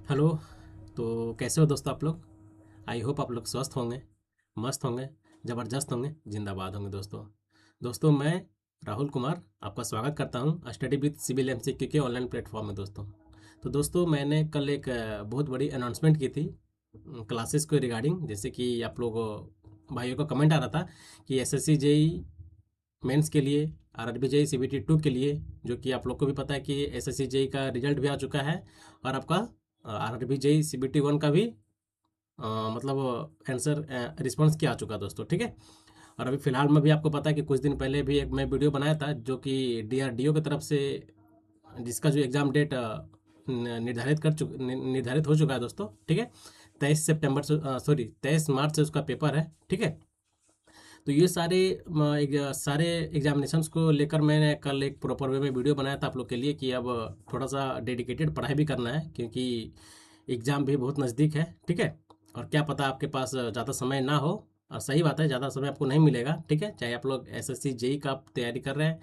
Hello. तो कैसे हो दोस्तों आप लोग। आई होप आप लोग स्वस्थ होंगे, मस्त होंगे, ज़बरदस्त होंगे, जिंदाबाद होंगे दोस्तों। दोस्तों मैं राहुल कुमार आपका स्वागत करता हूं स्टडी विद सिविल एमसीक्यू के ऑनलाइन प्लेटफॉर्म में दोस्तों। तो दोस्तों मैंने कल एक बहुत बड़ी अनाउंसमेंट की थी क्लासेस को रिगार्डिंग। जैसे कि आप लोग भाइयों का कमेंट आ रहा था कि एसएससी जेई मेंस के लिए, आरआरबी जेई सीबीटी 2 के लिए, जो कि आप लोग को भी पता है कि एसएससी जेई का रिजल्ट भी आ चुका है, और आपका आरआरबी जेई सीबीटी 1 का भी मतलब आंसर रिस्पॉन्स किया आ चुका है दोस्तों। ठीक है। और अभी फिलहाल में भी आपको पता है कि कुछ दिन पहले भी एक मैं वीडियो बनाया था जो कि डीआरडीओ की तरफ से, जिसका जो एग्ज़ाम डेट निर्धारित हो चुका है दोस्तों। ठीक है। 23 सितंबर से, सॉरी 23 मार्च से उसका पेपर है। ठीक है। तो ये सारे एग्जामिनेशंस को लेकर मैंने कल एक प्रॉपर वे में वीडियो बनाया था आप लोग के लिए कि अब थोड़ा सा डेडिकेटेड पढ़ाई भी करना है, क्योंकि एग्ज़ाम भी बहुत नज़दीक है। ठीक है। और क्या पता आपके पास ज़्यादा समय ना हो, और सही बात है, ज़्यादा समय आपको नहीं मिलेगा। ठीक है। चाहे आप लोग एसएससी जेई का आप तैयारी कर रहे हैं,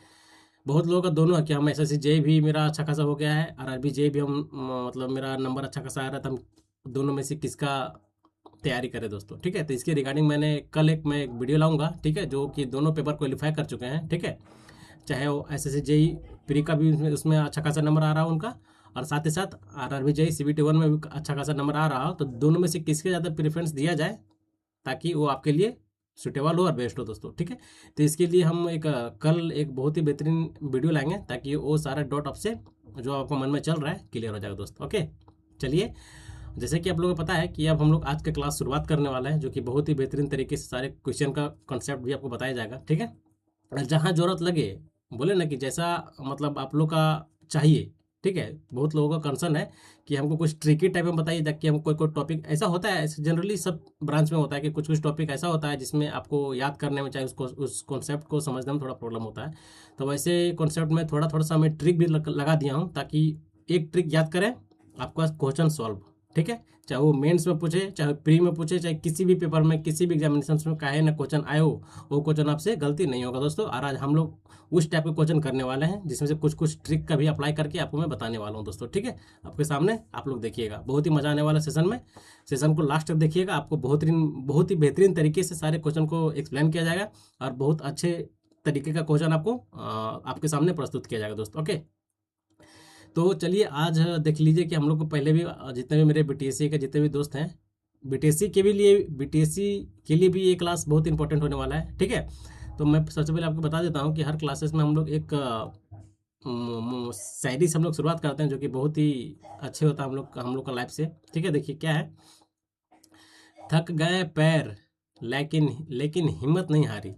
बहुत लोगों का दोनों है कि हम एसएससी जेई भी मेरा अच्छा खासा हो गया है, आरआरबी जेई भी हम मतलब मेरा नंबर अच्छा खासा आ रहा था। हम दोनों में से किसका तैयारी करें दोस्तों। ठीक है। तो इसके रिगार्डिंग मैं एक वीडियो लाऊंगा। ठीक है। जो कि दोनों पेपर क्वालिफाई कर चुके हैं। ठीक है। चाहे वो एसएससी जेई प्री का भी उसमें अच्छा खासा नंबर आ रहा हो उनका, और साथ ही साथ आरआरबी जेई सीबीटी 1 में भी अच्छा खासा नंबर आ रहा हो, तो दोनों में से किसके ज़्यादा प्रेफरेंस दिया जाए ताकि वो आपके लिए सुटेबल हो और बेस्ट हो दोस्तों। ठीक है। तो इसके लिए हम कल एक बहुत ही बेहतरीन वीडियो लाएंगे ताकि वो सारा डॉट आपसे जो आपको मन में चल रहा है क्लियर हो जाएगा दोस्तों। ओके। चलिए, जैसे कि आप लोगों को पता है कि अब हम लोग आज का क्लास शुरुआत करने वाला है, जो कि बहुत ही बेहतरीन तरीके से सारे क्वेश्चन का कॉन्सेप्ट भी आपको बताया जाएगा। ठीक है। और जहाँ जरूरत लगे, बोले ना कि जैसा मतलब आप लोग का चाहिए। ठीक है। बहुत लोगों का कंसर्न है कि हमको कुछ ट्रिकी टाइप में बताइए, ताकि हम कोई कोई टॉपिक ऐसा होता है, जनरली सब ब्रांच में होता है कि कुछ कुछ टॉपिक ऐसा होता है जिसमें आपको याद करने में, चाहे उसको उस कॉन्सेप्ट को समझने में थोड़ा प्रॉब्लम होता है। तो वैसे कॉन्सेप्ट में थोड़ा थोड़ा सा मैं ट्रिक भी लगा दिया हूँ, ताकि एक ट्रिक याद करें, आपका क्वेश्चन सॉल्व। ठीक है। चाहे वो मेंस में पूछे, चाहे प्री में पूछे, चाहे किसी भी पेपर में, किसी भी एग्जामिनेशन में काहे ना क्वेश्चन आए हो, वो क्वेश्चन आपसे गलती नहीं होगा दोस्तों। और आज हम लोग उस टाइप के क्वेश्चन करने वाले हैं जिसमें से कुछ कुछ ट्रिक का भी अप्लाई करके आपको मैं बताने वाला हूँ दोस्तों। ठीक है। आपके सामने आप लोग देखिएगा, बहुत ही मजा आने वाला सेशन में। सेशन को लास्ट तक देखिएगा, आपको बहुत ही बेहतरीन तरीके से सारे क्वेश्चन को एक्सप्लेन किया जाएगा, और बहुत अच्छे तरीके का क्वेश्चन आपको आपके सामने प्रस्तुत किया जाएगा दोस्तों। ओके। तो चलिए आज देख लीजिए कि हम लोग को पहले भी जितने भी मेरे बीटीएससी के जितने भी दोस्त हैं, बीटीएससी के लिए भी ये क्लास बहुत इंपॉर्टेंट होने वाला है। ठीक है। तो मैं सबसे पहले आपको बता देता हूँ कि हर क्लासेस में हम लोग एक शायरी से हम लोग शुरुआत करते हैं, जो कि बहुत ही अच्छे होता है हम लोग का लाइफ से। ठीक है। देखिए क्या है। थक गए पैर, लेकिन लेकिन हिम्मत नहीं हारी।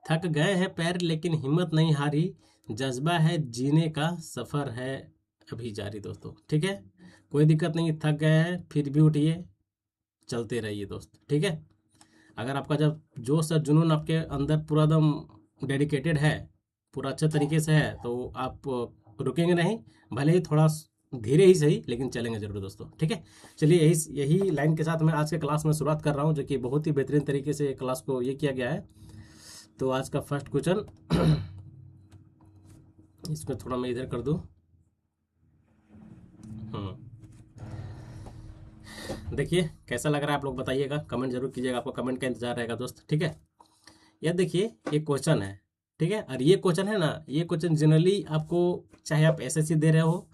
थक गए हैं पैर लेकिन हिम्मत नहीं हारी, जज्बा है जीने का, सफ़र है अभी जारी दोस्तों। ठीक है। कोई दिक्कत नहीं, थक गए हैं फिर भी उठिए, चलते रहिए दोस्त। ठीक है। अगर आपका जब जोश और जुनून आपके अंदर पूरा दम डेडिकेटेड है, पूरा अच्छे तरीके से है, तो आप रुकेंगे नहीं। भले ही थोड़ा धीरे ही सही, लेकिन चलेंगे जरूर दोस्तों। ठीक है। चलिए, यही यही लाइन के साथ मैं आज के क्लास में शुरुआत कर रहा हूँ, जो कि बहुत ही बेहतरीन तरीके से क्लास को ये किया गया है। तो आज का फर्स्ट क्वेश्चन इसमें थोड़ा मैं इधर कर दूं। हम्म देखिए कैसा लग रहा है, आप लोग बताइएगा, कमेंट जरूर कीजिएगा, आपको कमेंट का इंतजार रहेगा दोस्त। ठीक है। यह देखिए एक क्वेश्चन है। ठीक है। और ये क्वेश्चन है ना, ये क्वेश्चन जनरली आपको, चाहे आप एसएससी दे रहे हो,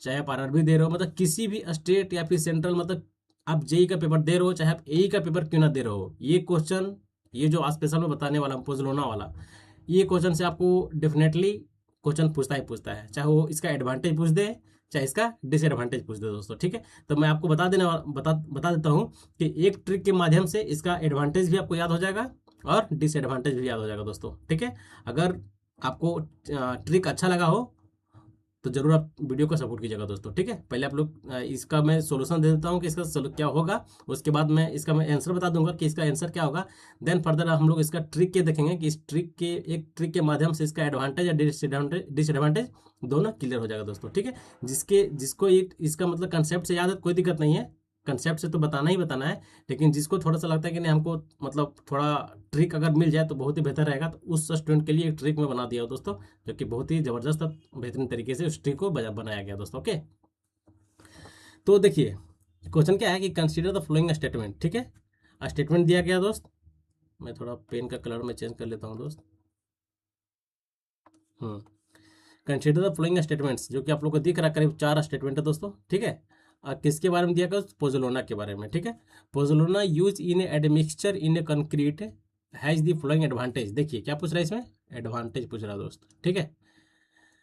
चाहे आप आरआरबी दे रहे हो, मतलब किसी भी स्टेट या फिर सेंट्रल, मतलब आप जेई का पेपर दे रहे हो, चाहे आप एई का पेपर क्यों ना दे रहे हो, ये क्वेश्चन, ये जो आज स्पेशल में बताने वाला हूं, पोजलोना वाला, ये क्वेश्चन से आपको डेफिनेटली क्वेश्चन पूछता ही पूछता है, चाहे वो इसका एडवांटेज पूछ दे, चाहे इसका डिसएडवांटेज पूछ दे दोस्तों। ठीक है। तो मैं आपको बता देता हूँ कि एक ट्रिक के माध्यम से इसका एडवांटेज भी आपको याद हो जाएगा, और डिसएडवांटेज भी याद हो जाएगा दोस्तों। ठीक है। अगर आपको ट्रिक अच्छा लगा हो तो जरूर आप वीडियो को सपोर्ट कीजिएगा दोस्तों। ठीक है। पहले आप लोग इसका मैं सॉल्यूशन दे देता हूँ कि इसका क्या होगा, उसके बाद मैं आंसर बता दूंगा कि इसका आंसर क्या होगा। देन फर्दर हम लोग इसका ट्रिक के देखेंगे कि इस ट्रिक के माध्यम से इसका एडवांटेज या डिसएडवांटेज दोनों क्लियर हो जाएगा दोस्तों। ठीक है। जिसको इसका मतलब कंसेप्ट से याद है, कोई दिक्कत नहीं है, कंसेप्ट से तो बताना ही बताना है। लेकिन जिसको थोड़ा सा लगता है कि नहीं, हमको मतलब थोड़ा ट्रिक अगर मिल जाए तो बहुत ही बेहतर रहेगा, तो उस स्टूडेंट के लिए एक ट्रिक मैं बना दिया हूं दोस्तों, जो कि बहुत ही ज़बरदस्त और बेहतरीन तरीके से उस ट्रिक को बनाया गया दोस्तों। ओके। तो देखिए क्वेश्चन क्या है कि कंसीडर द फ्लोइंग स्टेटमेंट, ठीक है। स्टेटमेंट दिया गया दोस्त, मैं थोड़ा पेन का कलर में चेंज कर लेता हूँ दोस्त। कंसीडर द फ्लोइंग स्टेटमेंट्स, जो कि आप लोग को दिख रहा है, करीब 4 स्टेटमेंट है दोस्तों, ठीक है। किसके बारे में दिया गया? पोज़ोलोना के बारे में, ठीक है। Pozzolana use in admixture in a concrete has the flowing advantage. देखिए क्या पूछ रहा है इसमें, एडवांटेज पूछ रहा है दोस्त, ठीक है।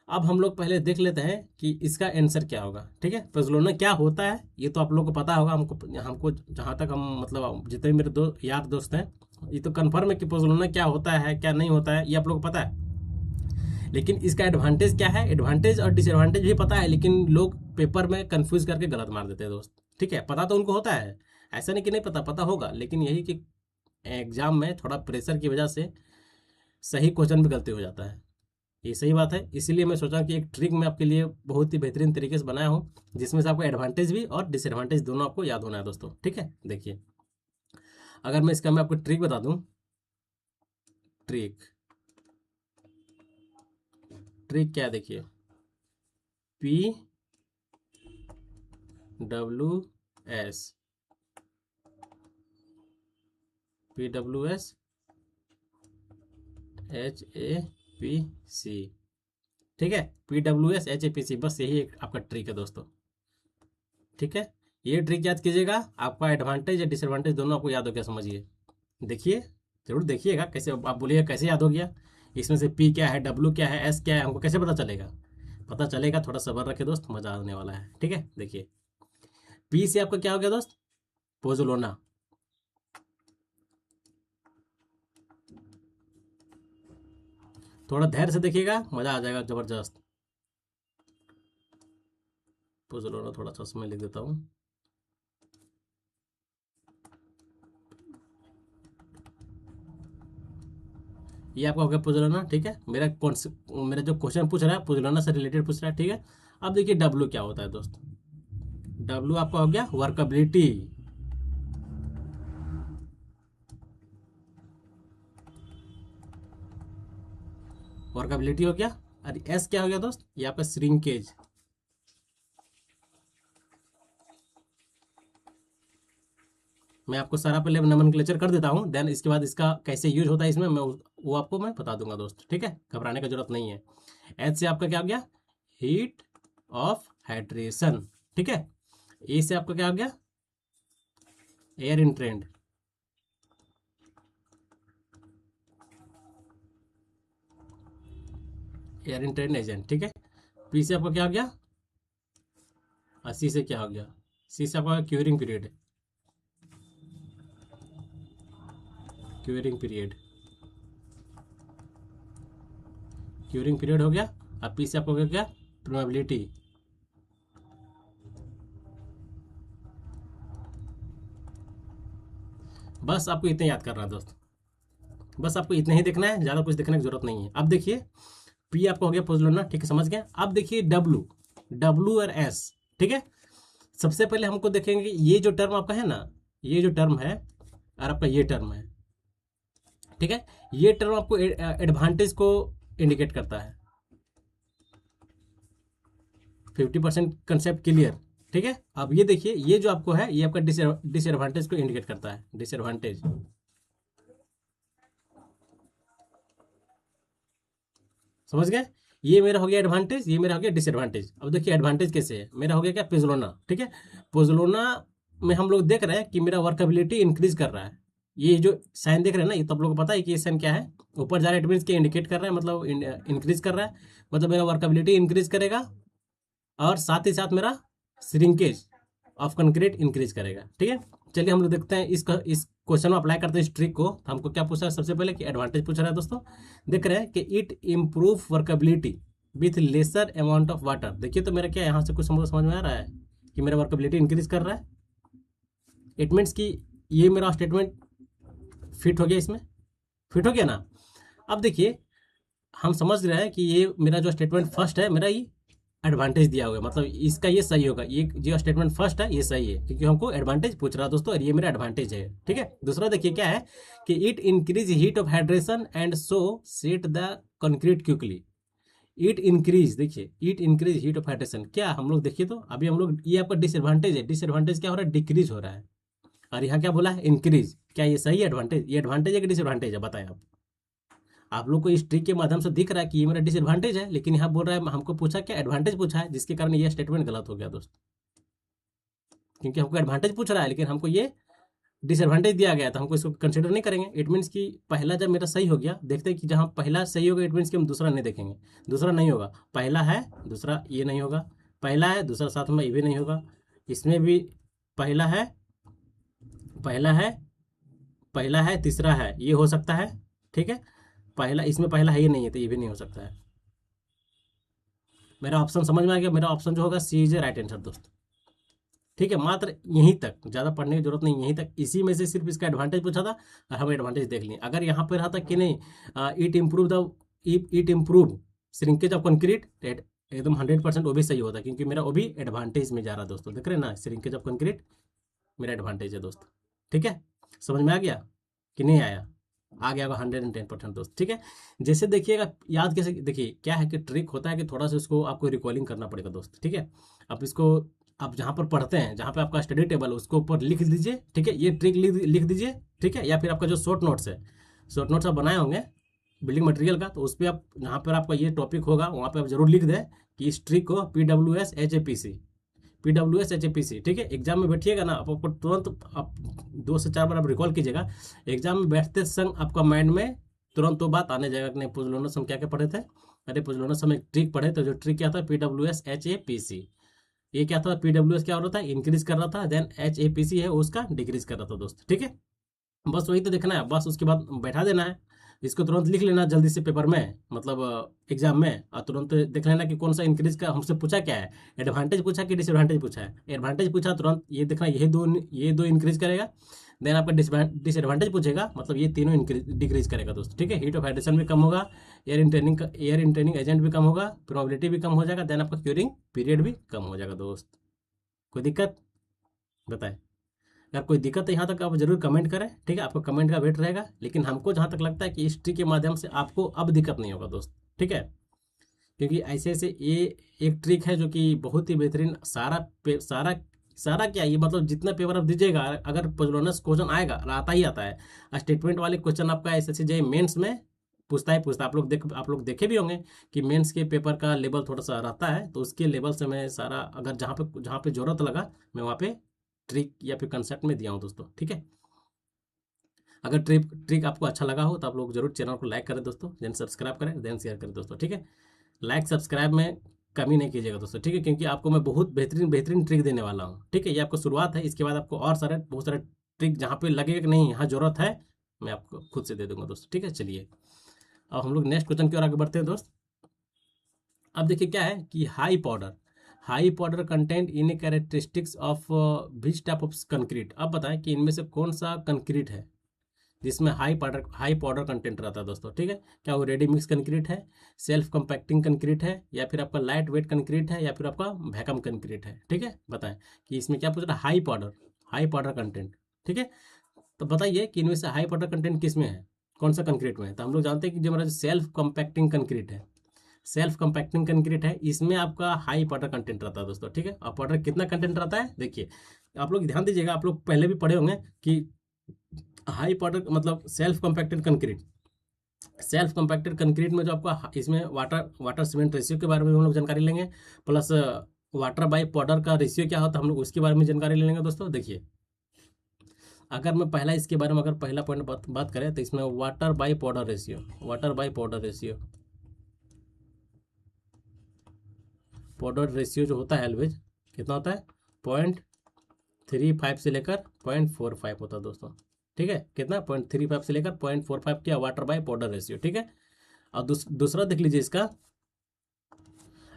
अब हम लोग पहले देख लेते हैं कि इसका आंसर क्या होगा, ठीक है। पोज़ोलोना क्या होता है ये तो आप लोग को पता होगा, हमको जहाँ तक हम मतलब जितने मेरे यार दोस्त हैं, ये तो कन्फर्म है कि पोज़ोलोना क्या होता है क्या नहीं होता है, ये आप लोग को पता है। लेकिन इसका एडवांटेज क्या है, एडवांटेज और डिसएडवांटेज भी पता है, लेकिन लोग पेपर में कंफ्यूज करके गलत मार देते हैं दोस्त, ठीक है। पता तो उनको होता है, ऐसा नहीं कि नहीं पता, पता होगा, लेकिन यही कि एग्जाम में थोड़ा प्रेशर की वजह से सही क्वेश्चन भी गलती हो जाता है, ये सही बात है। इसीलिए मैं सोचा कि एक ट्रिक मैं आपके लिए बहुत ही बेहतरीन तरीके से बनाया हूँ, जिसमें से आपको एडवांटेज भी और डिसएडवांटेज दोनों आपको याद होना है दोस्तों, ठीक है। देखिए अगर मैं इसका मैं आपको ट्रिक बता दूँ, ट्रिक ट्रिक क्या है, देखिए P W S PWS HAPC, ठीक है। PWS HAPC, बस यही एक आपका ट्रिक है दोस्तों, ठीक है। ये ट्रिक याद कीजिएगा, आपका एडवांटेज या डिसएडवांटेज दोनों आपको याद हो गया, समझिए। देखिए जरूर देखिएगा, कैसे आप बोलिएगा कैसे याद हो गया, इसमें से P क्या है, W क्या है, S क्या है, हमको कैसे पता चलेगा? पता चलेगा, थोड़ा सब्र रखे दोस्त, मजा आने वाला है, ठीक है। देखिए P से आपका क्या हो गया दोस्त, पोज़ोलोना, थोड़ा धैर्य से देखिएगा, मजा आ जाएगा जबरदस्त। पोज़ोलोना थोड़ा सा उसमें लिख देता हूँ, ये आपका हो गया पोज़ोलोना, ठीक है। मेरा जो क्वेश्चन पूछ रहा है पोज़ोलोना से रिलेटेड पूछ रहा है, ठीक है। अब देखिए डब्ल्यू क्या होता है दोस्त, डब्ल्यू आपका हो गया वर्कबिलिटी, वर्कबिलिटी हो गया। और एस क्या हो गया दोस्त, ये आपका श्रिंकेज, मैं आपको सारा पहले नोमेनक्लेचर कर देता हूँ, देन इसके बाद इसका कैसे यूज होता है इसमें वो आपको मैं बता दूंगा दोस्त, ठीक है। घबराने की जरूरत नहीं है। एच से आपका क्या हो गया, हीट ऑफ हाइड्रेशन, ठीक है। ए से आपका क्या हो गया, air in trend, air in trend agent, ठीक है। पी से आपका क्या हो गया, और सी से क्या हो गया, सी से आपका curing period, curing period, curing period हो गया। अब पी से आपको क्या गया, प्रोबेबिलिटी, बस आपको इतना याद करना है दोस्त, बस आपको इतना ही देखना है, ज़्यादा कुछ देखने की जरूरत नहीं है। अब देखिए पी आपको हो गया पोज़ोलोना, ठीक है, समझ गए। अब देखिए डब्लू, डब्लू और एस, ठीक है। सबसे पहले हमको देखेंगे ये जो टर्म आपका है ना, ये जो टर्म है और आपका ये टर्म है, ठीक है। ये टर्म आपको एडवांटेज को इंडिकेट करता है। 50% कंसेप्ट क्लियर, ठीक है। अब ये देखिए ये जो आपको है ये आपका डिसएडवांटेज को इंडिकेट करता है, डिसएडवांटेज, समझ गए। ये मेरा हो गया एडवांटेज, ये मेरा हो गया डिसएडवांटेज। अब देखिए एडवांटेज कैसे है, मेरा हो गया क्या, पोज़ोलोना, ठीक है। पोज़ोलोना में हम लोग देख रहे हैं कि मेरा वर्कबिलिटी इंक्रीज कर रहा है। ये जो साइन देख रहे हैं ना, ये तो आप लोग को पता है कि ये साइन क्या है, ऊपर जा रहा है, इट मीन्स कि इंडिकेट कर रहा है, मतलब इंक्रीज कर रहा है, मतलब मेरा वर्कबिलिटी इंक्रीज करेगा और साथ ही साथ मेरा श्रिंकेज ऑफ कंक्रीट इंक्रीज करेगा, ठीक है। चलिए हम लोग देखते हैं इस क्वेश्चन में अप्लाई करते हैं इस ट्रिक को। हमको क्या पूछा है सबसे पहले कि एडवांटेज पूछ रहा है दोस्तों, देख रहे हैं कि it improve workability with lesser amount of water. देखिए तो मेरा क्या यहाँ से कुछ समझ में आ रहा है कि मेरा वर्कबिलिटी इंक्रीज कर रहा है, इट मीन्स कि ये मेरा स्टेटमेंट फिट हो गया, इसमें फिट हो गया ना। अब देखिए हम समझ रहे हैं कि ये मेरा जो स्टेटमेंट फर्स्ट है मेरा ये एडवांटेज दिया हुआ है, मतलब इसका ये सही होगा, ये जो स्टेटमेंट फर्स्ट है ये सही है, क्योंकि हमको एडवांटेज पूछ रहा है दोस्तों, और ये मेरा एडवांटेज है, ठीक है। दूसरा देखिए क्या है कि it increase heat of hydration and so set the concrete quickly. It increase, देखिए it increase heat of hydration, क्या हम लोग देखिए तो अभी हम लोग, ये आपका डिसएडवांटेज है, डिसएडवांटेज क्या हो रहा है, डिक्रीज हो रहा है, और यहाँ क्या बोला है, इंक्रीज, क्या ये सही एडवांटेज, ये एडवांटेज है कि डिसएडवांटेज है, बताएं आप लोग को इस ट्रिक के माध्यम से दिख रहा है कि ये मेरा डिसएडवांटेज है, लेकिन यहाँ बोल रहा है, हमको पूछा क्या, एडवांटेज पूछा है, जिसके कारण ये स्टेटमेंट गलत हो गया दोस्त, क्योंकि हमको एडवांटेज पूछ रहा है लेकिन हमको ये डिसएडवांटेज दिया गया, तो हमको इसको कंसिडर नहीं करेंगे। इट मीन्स कि पहला जब मेरा सही हो गया, देखते हैं कि जहाँ पहला सही होगा, इट मीन्स कि हम दूसरा नहीं देखेंगे, दूसरा नहीं होगा, पहला है दूसरा ये नहीं होगा, पहला है दूसरा साथ में ये भी नहीं होगा, इसमें भी पहला है, पहला है, पहला है, तीसरा है, ये हो सकता है, ठीक है, पहला, इसमें पहला है, ये नहीं है, तो ये भी नहीं हो सकता है। मेरा ऑप्शन समझ में आ गया, मेरा ऑप्शन जो होगा सी इज ए राइट आंसर दोस्त, ठीक है, मात्र यहीं तक, ज़्यादा पढ़ने की जरूरत नहीं, यहीं तक, इसी में से सिर्फ इसका एडवांटेज पूछा था और हम एडवांटेज देख लिए। अगर यहाँ पर रहा था कि नहीं, it improve the, it improve shrinkage of concrete, एकदम 100% वो भी सही होता, क्योंकि मेरा वो भी एडवांटेज में जा रहा है दोस्तों, देख रहे हैं ना, श्रिंकेज ऑफ कंक्रीट मेरा एडवांटेज है दोस्त, ठीक है, समझ में आ गया कि नहीं आया, आ गया होगा 110% दोस्त, ठीक है। जैसे देखिएगा, याद कैसे, देखिए क्या है कि ट्रिक होता है कि थोड़ा सा इसको आपको रिकॉलिंग करना पड़ेगा दोस्त, ठीक है। अब इसको आप जहाँ पर पढ़ते हैं, जहाँ पे आपका स्टडी टेबल है, उसको ऊपर लिख दीजिए, ठीक है, ये ट्रिक लिख दीजिए, ठीक है, या फिर आपका जो शॉर्ट नोट्स है, शॉर्ट नोट्स आप बनाए होंगे बिल्डिंग मटेरियल का, तो उस पर आप, जहाँ पर आपका ये टॉपिक होगा वहाँ पर आप जरूर लिख दें कि इस ट्रिक को PWS HAPC, PWS HAPC, ठीक है, एग्जाम में बैठिएगा ना, आपको तुरंत आप 2 से 4 बार आप रिकॉल कीजिएगा, एग्जाम में बैठते संग आपका माइंड में तुरंत वो बात आने जाएगा कि नहीं, पुजलोनस हम क्या क्या पढ़े थे, अरे पुजलोनस हम एक ट्रिक पढ़े, तो जो ट्रिक क्या था, PWS HAPC, ये क्या था, PWS क्या हो रहा था, इंक्रीज कर रहा था, देन HAPC है उसका डिक्रीज कर रहा था दोस्त, ठीक है, बस वही तो देखना है, बस उसके बाद बैठा देना है, इसको तुरंत लिख लेना जल्दी से पेपर में, मतलब एग्जाम में, और तुरंत देख लेना कि कौन सा इंक्रीज का हमसे पूछा क्या है, एडवांटेज पूछा कि डिसएडवांटेज पूछा है, एडवांटेज पूछा तुरंत ये देखना, ये दो इंक्रीज करेगा, देन आपका डिसएडवांटेज पूछेगा, मतलब ये तीनों डिक्रीज करेगा दोस्त, ठीक है, हीट ऑफ हाइड्रेशन भी कम होगा, एयर इंटेनिंग एजेंट भी कम होगा, प्रोबेबिलिटी भी कम हो जाएगा, देन आपका क्यूरिंग पीरियड भी कम हो जाएगा दोस्त। कोई दिक्कत बताए, अगर कोई दिक्कत है यहाँ तक आप जरूर कमेंट करें, ठीक है, आपको कमेंट का वेट रहेगा, लेकिन हमको जहाँ तक लगता है कि इस ट्रिक के माध्यम से आपको अब दिक्कत नहीं होगा दोस्त, ठीक है, क्योंकि ऐसे ऐसे ये एक ट्रिक है जो कि बहुत ही बेहतरीन, सारा सारा क्या, ये मतलब जितना पेपर आप दीजिएगा, अगर पोजलोनस क्वेश्चन आएगा, आता ही आता है, स्टेटमेंट वाले क्वेश्चन आपका SSC मेंस में पूछता ही पूछता, आप लोग देखे भी होंगे कि मेंस के पेपर का लेवल थोड़ा सा रहता है, तो उसके लेवल से मैं सारा, अगर जहाँ पे जरूरत लगा मैं वहाँ पे ट्रिक या फिर कंसेप्ट में दिया हूँ दोस्तों, ठीक है। अगर ट्रिक आपको अच्छा लगा हो तो आप लोग जरूर चैनल को लाइक करें दोस्तों, देन सब्सक्राइब करें, देन शेयर करें दोस्तों, ठीक है। लाइक सब्सक्राइब में कमी नहीं कीजिएगा दोस्तों, ठीक है, क्योंकि आपको मैं बहुत बेहतरीन बेहतरीन ट्रिक देने वाला हूँ, ठीक है, ये आपको शुरुआत है, इसके बाद आपको और बहुत सारे ट्रिक जहाँ पे लगेगा कि नहीं यहाँ जरूरत है, मैं आपको खुद से दे दूंगा दोस्तों, ठीक है। चलिए अब हम लोग नेक्स्ट क्वेश्चन की ओर आगे बढ़ते हैं दोस्त। अब देखिए क्या है कि high powder content in characteristics of which type of concrete. अब बताएं कि इनमें से कौन सा कंक्रीट है जिसमें हाई पाउडर कंटेंट रहता है दोस्तों, ठीक है, क्या वो रेडी मिक्स कंक्रीट है, सेल्फ कंपैक्टिंग कंक्रीट है, या फिर आपका लाइट वेट कंक्रीट है, या फिर आपका वैक्यूम कंक्रीट है, ठीक है, बताएं कि इसमें क्या पूछ रहा है, हाई पाउडर कंटेंट, ठीक है। तो बताइए कि इनमें से हाई पाउडर कंटेंट किस में है, कौन सा कंक्रीट में है, तो हम लोग जानते हैं कि जो हमारा सेल्फ कंपैक्टिंग कंक्रीट है, सेल्फ कंपैक्टिंग कंक्रीट है, इसमें आपका हाई पाउडर कंटेंट रहता है दोस्तों, ठीक है। और पाउडर कितना कंटेंट रहता है, देखिए आप लोग ध्यान दीजिएगा, आप लोग पहले भी पढ़े होंगे कि हाई पाउडर मतलब सेल्फ कंपैक्टेड कंक्रीट में जो आपका, इसमें वाटर सीमेंट रेशियो के बारे में हम लोग जानकारी लेंगे, प्लस वाटर बाई पाउडर का रेशियो क्या होता है, हम लोग उसके बारे में जानकारी ले लेंगे दोस्तों। देखिए अगर मैं पहला इसके बारे में, अगर पहला पॉइंट बात करें तो इसमें water by powder ratio, powder ratio जो होता है एलवेज कितना होता है, 0.35 से लेकर 0.45 होता है दोस्तों, ठीक है, कितना 0.35 से लेकर 0.45 क्या, वाटर बाय पाउडर रेशियो, ठीक है। और दूसरा देख लीजिए इसका,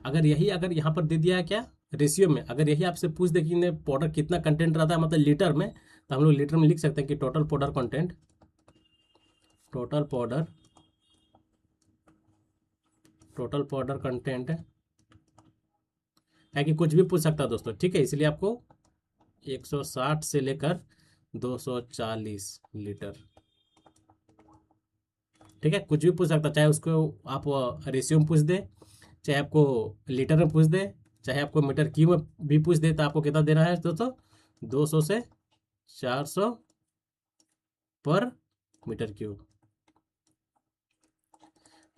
अगर यहाँ पर दे दिया है क्या, रेशियो में, अगर यही आपसे पूछ दे कि पाउडर कितना कंटेंट रहता है मतलब लीटर में, तो हम लोग लीटर में लिख सकते हैं कि टोटल पाउडर कंटेंट है कि कुछ भी पूछ सकता है दोस्तों, ठीक है, इसलिए आपको 160 से लेकर 240 लीटर, ठीक है, कुछ भी पूछ सकता, चाहे उसको आप रेशियो में पूछ दे, चाहे आपको लीटर में पूछ दे, चाहे आपको मीटर क्यूब में भी पूछ दे, तो आपको कितना देना है दोस्तों? 200 से 400 पर मीटर क्यूब।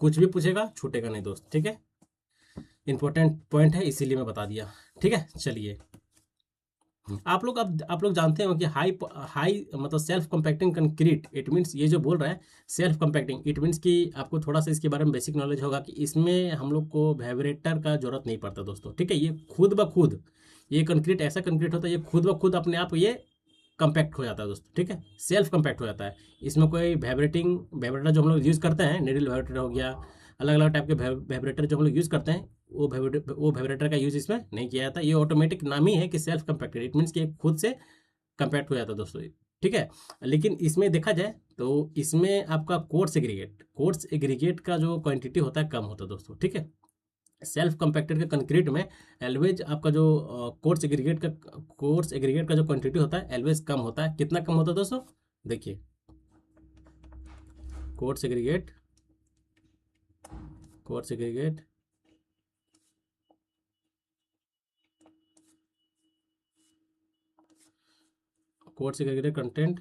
कुछ भी पूछेगा छूटेगा नहीं दोस्त, ठीक है। इंपॉर्टेंट पॉइंट है इसीलिए मैं बता दिया, ठीक है। चलिए, आप लोग जानते हो कि हाई हाई मतलब self compacting concrete, it means ये जो बोल रहा है सेल्फ कंपैक्टिंग, इट मीन्स कि आपको थोड़ा सा इसके बारे में बेसिक नॉलेज होगा कि इसमें हम लोग को वाइब्रेटर का जरूरत नहीं पड़ता दोस्तों, ठीक है। ये खुद ब खुद, ये कंक्रीट ऐसा कंक्रीट होता है, ये खुद ब खुद अपने आप ये कंपैक्ट हो जाता है दोस्तों, ठीक है। सेल्फ कंपैक्ट हो जाता है। इसमें कोई वाइब्रेटर जो हम लोग यूज़ करते हैं, निडल वाइब्रेटर हो गया, अलग अलग टाइप के वाइब्रेटर जो हम लोग यूज़ करते हैं, वो वाइब्रेटर का यूज़ इसमें नहीं किया जाता। ये ऑटोमेटिक नाम ही है कि सेल्फ कंपैक्टेड, इट मीन्स कि ये खुद से कंपैक्ट हो जाता है दोस्तों, ठीक है। लेकिन इसमें देखा जाए तो इसमें आपका कोर्स एग्रीगेट का जो क्वांटिटी होता है कम होता है दोस्तों, ठीक है। सेल्फ कंपैक्टेड के कंक्रीट में एलवेज आपका जो कोर्स एग्रीगेट का जो क्वांटिटी होता है एलवेज कम होता है। कितना कम होता है दोस्तों? देखिए, coarse aggregate coarse aggregate coarse aggregate content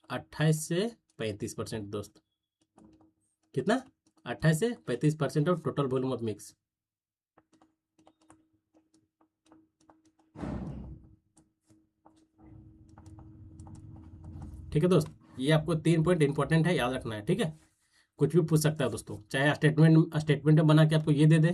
28 से 35% दोस्त। कितना? 28 से 35% of total volume of mix, ठीक है दोस्त। ये आपको 3 पॉइंट इंपॉर्टेंट है, याद रखना है, ठीक है। कुछ भी पूछ सकता है दोस्तों, चाहे स्टेटमेंट में बना के आपको ये दे दे,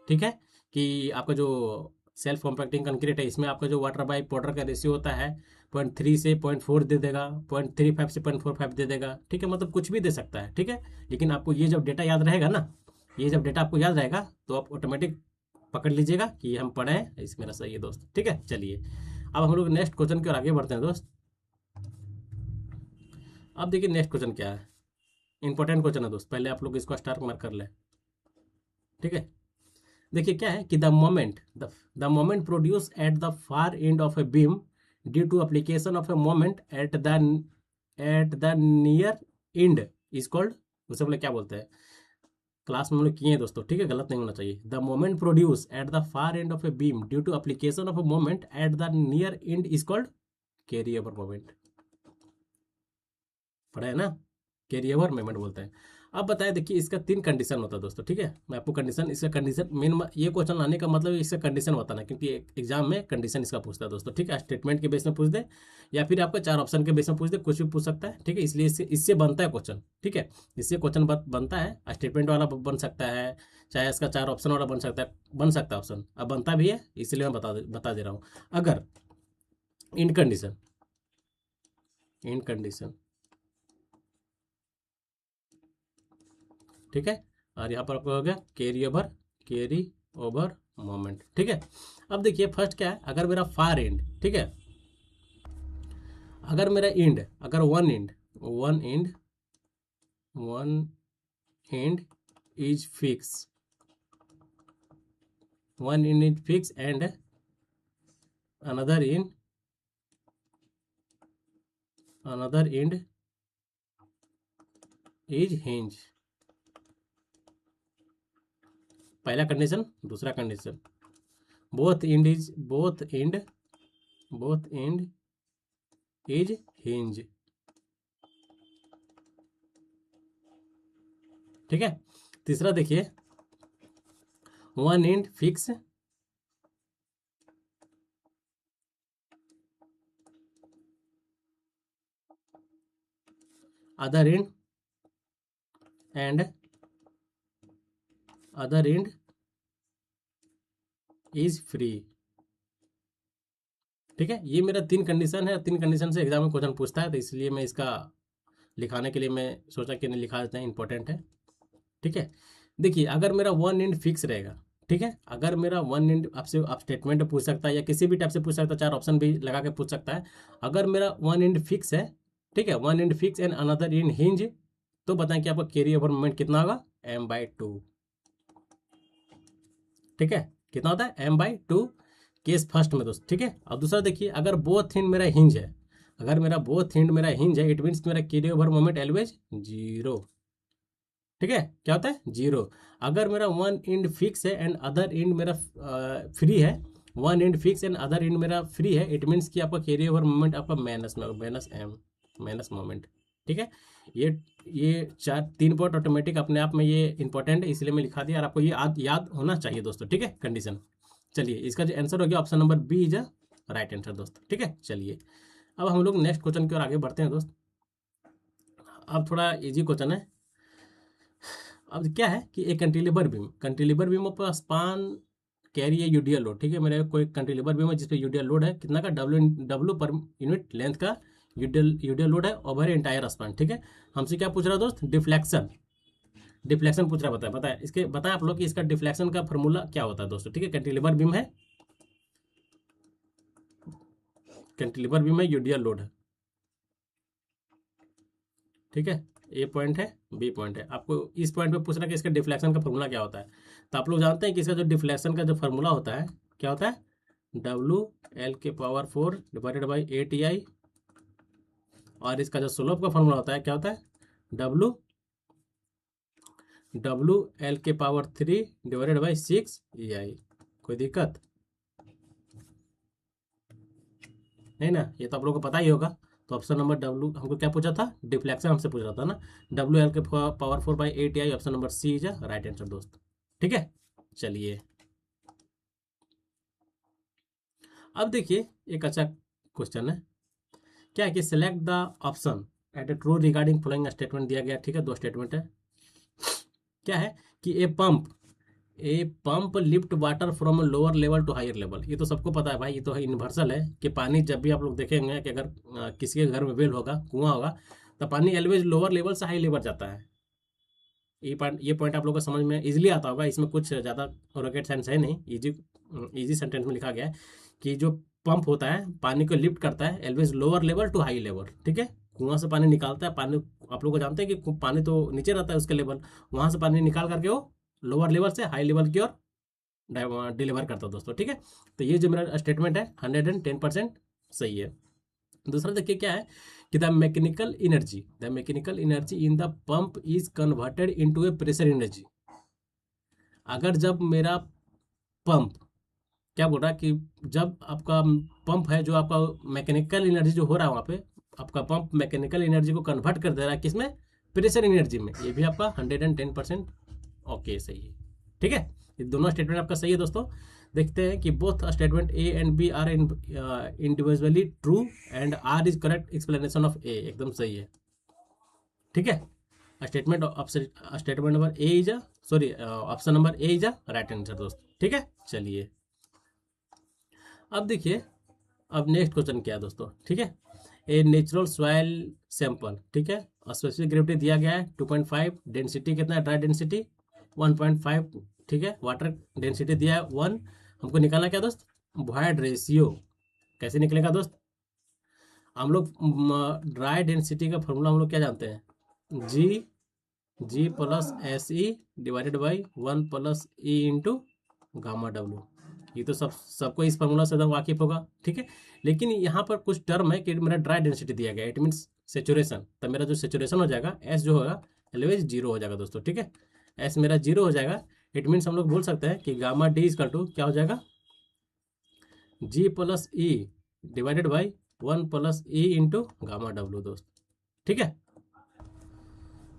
ठीक है, कि आपका जो सेल्फ कॉम्पैक्टिंग कंक्रीट है इसमें आपका जो वाटर बाई पाउडर का रेशियो होता है 0.3 से 0.4 दे देगा, 0.35 से 0.45 दे देगा, ठीक है। मतलब कुछ भी दे सकता है, ठीक है। लेकिन आपको ये जब डेटा याद रहेगा ना, ये जब डेटा आपको याद रहेगा तो आप ऑटोमेटिक पकड़ लीजिएगा कि ये हम पढ़े हैं, इस मेरा सही है दोस्त, ठीक है। चलिए, अब हम लोग नेक्स्ट क्वेश्चन की ओर आगे बढ़ते हैं दोस्त। अब देखिए नेक्स्ट क्वेश्चन क्या है, इंपॉर्टेंट क्वेश्चन है दोस्त, पहले आप लोग इसको स्टार मार्क कर ले, ठीक है। देखिए क्या है कि the moment produce at the far end of a beam due to application of a moment at the near end is called, उसे बोले क्या बोलते हैं, क्लास में हम लोग किए हैं दोस्तों, ठीक है, गलत नहीं होना चाहिए। The moment produce at the far end of a beam due to application of a moment at the near end is called carry over moment. पढ़ा है ना, कैरी ओवर मोमेंट बोलते हैं। अब बताए, देखिए इसका 3 कंडीशन होता है दोस्तों, ठीक है। मैं आपको इसका कंडीशन मेन ये क्वेश्चन लाने का मतलब इसका कंडीशन बताना, क्योंकि एग्जाम में कंडीशन इसका पूछता है दोस्तों, ठीक है। स्टेटमेंट के बेस में पूछ दे या फिर आपका 4 ऑप्शन के बेस में पूछ दे, कुछ भी पूछ सकता है, ठीक है। इसलिए इससे बनता है क्वेश्चन, ठीक है। इससे क्वेश्चन बनता है, स्टेटमेंट वाला बन सकता है, चाहे इसका 4 ऑप्शन वाला बन सकता है ऑप्शन, अब बनता भी है, इसलिए मैं बता दे रहा हूँ। अगर इन कंडीशन ठीक है, और यहाँ पर आपका हो गया कैरी ओवर मोमेंट, ठीक है। अब देखिए फर्स्ट क्या है, अगर मेरा फार एंड, ठीक है, अगर मेरा एंड, अगर one and is fix, and another and is hinge. पहला कंडीशन, दूसरा condition, both and is hinge, ठीक है। तीसरा देखिए, one and fix, other and is free, ठीक है। ये मेरा 3 कंडीशन है, 3 कंडीशन से एग्जाम में क्वेश्चन पूछता है, तो इसलिए मैं इसका लिखाने के लिए मैं सोचा कि नहीं लिखा देते हैं, इंपॉर्टेंट है, ठीक है। देखिए अगर मेरा वन एंड फिक्स रहेगा, ठीक है, अगर मेरा वन एंड आपसे आप स्टेटमेंट पूछ सकता है या किसी भी टाइप से पूछ सकता है, 4 ऑप्शन भी लगा के पूछ सकता है। अगर मेरा वन एंड फिक्स है, ठीक है, one and fix and another and hinge, तो बताएं कि आपका कैरी ओवर मोमेंट कितना होगा, m/2, ठीक है। कितना होता है, m/2, केस फर्स्ट में दोस्त, ठीक है। और दूसरा देखिए, अगर बोथ एंड मेरा हिंज है, इट मीन्स मेरा कैरी ओवर मोमेंट ऑलवेज 0, ठीक है, क्या होता है 0। अगर मेरा वन एंड फिक्स है एंड अदर एंड मेरा फ्री है, one and fix and other and मेरा फ्री है, इट मीन्स कि आपका कैरी ओवर मोमेंट आपका माइनस में, माइनस एम, माइनस मोमेंट। ठीक है, ये चार 3 पॉइंट ऑटोमेटिक अपने आप में ये इंपॉर्टेंट है, इसलिए मैं लिखा दिया और आपको ये याद होना चाहिए दोस्तों। ठीक है, कंडीशन। चलिए, इसका जो आंसर हो गया option number B is a right answer दोस्तों। ठीक है, चलिए अब हम लोग नेक्स्ट क्वेश्चन की ओर आगे बढ़ते हैं दोस्त। अब थोड़ा इजी क्वेश्चन है। अब क्या है कि एक कंटिलीवर बीम पर स्पान कैरी है यूडीएल लोड। ठीक है, मेरे कोई कंटिलीवर बीम है जिसपे यूडीएल लोड है कितना का, डब्ल्यू पर यूनिट लेंथ का यूडीएल लोड है ओवर एंटायर स्पान। ठीक है, हमसे क्या पूछ रहा है दोस्त, डिफ्लेक्शन पूछ रहा है। बताए इसके, बताएं आप लोग कि इसका डिफ्लेक्शन का फॉर्मूला क्या होता है दोस्तों। ठीक है, कैंटिलीवर बीम है, यूडीएल लोड है। ठीक है, ए पॉइंट है, बी पॉइंट है। आपको इस पॉइंट पे पूछना कि इसका डिफ्लेक्शन का फॉर्मूला क्या होता है। तो आप लोग जानते हैं कि इसका जो डिफ्लेक्शन का जो फॉर्मूला होता है क्या होता है, WL⁴ डिवाइडेड बाई ATI, और इसका जो स्लोप का फॉर्मूला होता है क्या होता है, WL⁴ डिवाइडेड बाई 6EI। कोई दिक्कत नहीं ना, ये तो आप लोगों को पता ही होगा। तो ऑप्शन नंबर डब्ल्यू, हमको क्या पूछा था, डिफ्लेक्शन हमसे पूछ रहा था ना, WL⁴/8EI, option number C is right answer दोस्त। ठीक है, चलिए अब देखिए एक अच्छा क्वेश्चन है। क्या है कि select the option at a true regarding following statement दिया गया। ठीक है, 2 स्टेटमेंट है। क्या है कि a pump lift water from lower level to higher level. ये तो सबको पता है भाई, ये तो यूनिवर्सल है कि पानी जब भी आप लोग देखेंगे कि अगर किसी के घर में वेल होगा, कुआं होगा, तो पानी ऑलवेज लोअर लेवल से हाई लेवल जाता है। ये पॉइंट आप लोगों को समझ में इजीली आता होगा। इसमें कुछ ज़्यादा रॉकेट साइंस है नहीं, इजी सेंटेंस में लिखा गया है कि जो पंप होता है पानी को लिफ्ट करता है always lower level to high level. ठीक है, कुआं से पानी निकालता है, पानी आप लोग को जानते हैं कि पानी तो नीचे रहता है उसके लेवल, वहाँ से पानी निकाल करके वो लोअर लेवल से हाई लेवल की ओर डिलीवर करता है दोस्तों। ठीक है, तो ये जो मेरा स्टेटमेंट है 110% सही है। दूसरा देखिए क्या है कि the mechanical energy in the pump is converted into A pressure energy. अगर जब मेरा पंप, क्या बोल रहा है कि जब आपका पंप है, जो आपका मैकेनिकल एनर्जी जो हो रहा है वहाँ पे, आपका पंप मैकेनिकल एनर्जी को कन्वर्ट कर दे रहा है किसमें, प्रेशर एनर्जी में, ये भी आपका 110% ओके सही है। ठीक है, ये दोनों स्टेटमेंट आपका सही है दोस्तों। देखते हैं कि both statement A and B are individually true and R is correct explanation of A, एकदम सही है। ठीक है, statement number A is option number A is right answer दोस्त। ठीक है, चलिए अब देखिए, अब नेक्स्ट क्वेश्चन क्या है दोस्तों। ठीक है, ए नेचुरल सॉइल सैंपल। ठीक है, स्पेसिफिक ग्रेविटी दिया गया है 2.5, डेंसिटी कितना है, ड्राई डेंसिटी 1.5। ठीक है, वाटर डेंसिटी दिया है 1। हमको निकालना क्या दोस्त, वॉइड रेशियो। कैसे निकलेगा दोस्त, हम लोग ड्राई डेंसिटी का फॉर्मूला हम लोग क्या जानते हैं, G plus S E divided by 1 plus E into gamma W. ये तो सबको इस फॉर्मूला से वाकिफ होगा। ठीक है, लेकिन यहाँ पर कुछ टर्म है कि मेरा ड्राई डेंसिटी दिया गया, इट मीन्स सेचुरेशन। तो मेरा जो सेचुरेशन हो जाएगा, एस जो होगा ऑलवेज 0 हो जाएगा दोस्तों। ठीक है, एस मेरा 0 हो जाएगा, इट मीन्स हम लोग बोल सकते हैं कि गामा डी इज टू क्या हो जाएगा, G plus E divided by 1 plus E into gamma W दोस्त। ठीक है,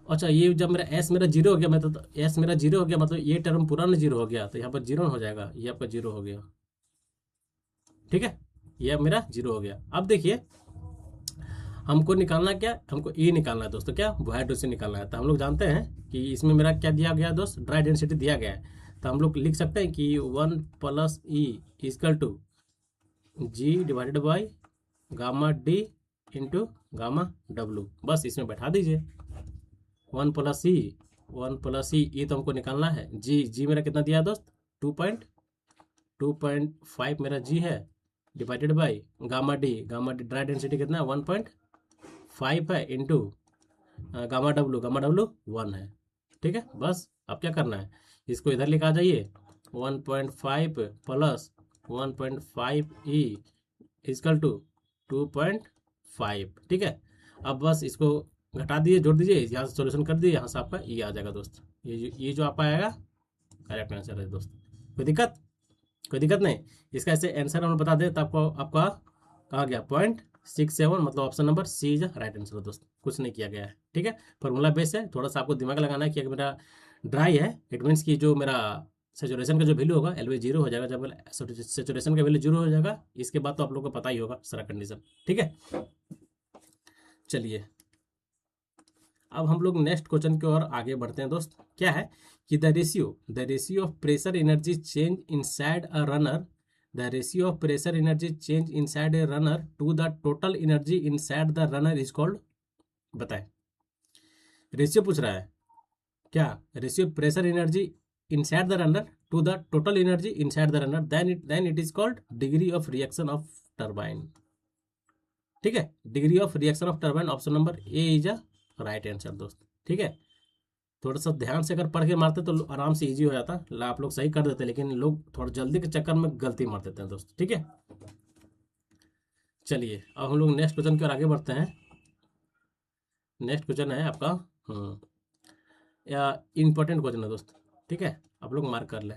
अच्छा ये जब मेरा एस मेरा 0 हो गया, मैं तो एस मेरा 0 हो गया, मतलब ये टर्म पूरा ना 0 हो गया, तो यहाँ पर 0 हो जाएगा, ये आपका 0 हो गया। ठीक है, ये अब मेरा 0 हो गया। अब देखिए हमको निकालना क्या, हमको ई निकालना है दोस्तों, क्या वॉइड से निकालना है। तो हम लोग जानते हैं कि इसमें मेरा क्या दिया गया दोस्त, ड्राई डेंसिटी दिया गया है। तो हम लोग लिख सकते हैं कि 1 plus E equal to G divided by gamma D into gamma W. बस इसमें बैठा दीजिए 1 प्लस ई ई तो हमको निकालना है। जी मेरा कितना दिया है दोस्त, 2.5 मेरा जी है, divided by gamma D dry density कितना है 1.5 है, इंटू गामा डब्ल्यू 1 है। ठीक है, बस अब क्या करना है, इसको इधर लेकर आ जाइए, 1.5 प्लस 1.5 ई इजकल टू 2.5। ठीक है, अब बस इसको घटा दीजिए, जोड़ दीजिए, यहाँ से सोल्यूशन कर दीजिए, यहाँ से आपका ये आ जाएगा दोस्त। ये जो आपका आएगा करेक्ट आंसर है दोस्त। कोई दिक्कत? कोई दिक्कत नहीं। इसका ऐसे आंसर हम बता दें तो आपको आपका कहा गया 0.67, मतलब option number C is right answer दोस्त। कुछ नहीं किया गया है, ठीक है। फॉर्मूला बेस है, थोड़ा सा आपको दिमाग लगाना है कि अगर मेरा ड्राई है इट मीन्स कि जो मेरा सेचुरेशन का जो वैल्यू होगा एल जीरो हो जाएगा। जब सेचुरेशन का वैल्यू जीरो हो जाएगा इसके बाद तो आप लोगों को पता ही होगा सारा कंडीशन, ठीक है। चलिए अब हम लोग नेक्स्ट क्वेश्चन की ओर आगे बढ़ते हैं दोस्त। क्या है कि the ratio of pressure energy change inside a runner, the ratio of pressure energy change inside a runner to the total energy inside the runner is called. बताएं, रेशियो पूछ रहा है क्या, ratio pressure energy inside the runner to the total energy inside the runner, then it is called degree of reaction of turbine, ठीक है। Degree of reaction of turbine option number A is a right answer दोस्त, ठीक है। थोड़ा सा ध्यान से अगर पढ़ के मारते तो आराम से इजी हो जाता, आप लोग सही कर देते, लेकिन लोग थोड़ा जल्दी के चक्कर में गलती मार देते हैं दोस्त, ठीक है। चलिए अब हम लोग नेक्स्ट क्वेश्चन की ओर आगे बढ़ते हैं। नेक्स्ट क्वेश्चन है आपका इंपॉर्टेंट क्वेश्चन है दोस्त, ठीक है। आप लोग मार्क कर ले।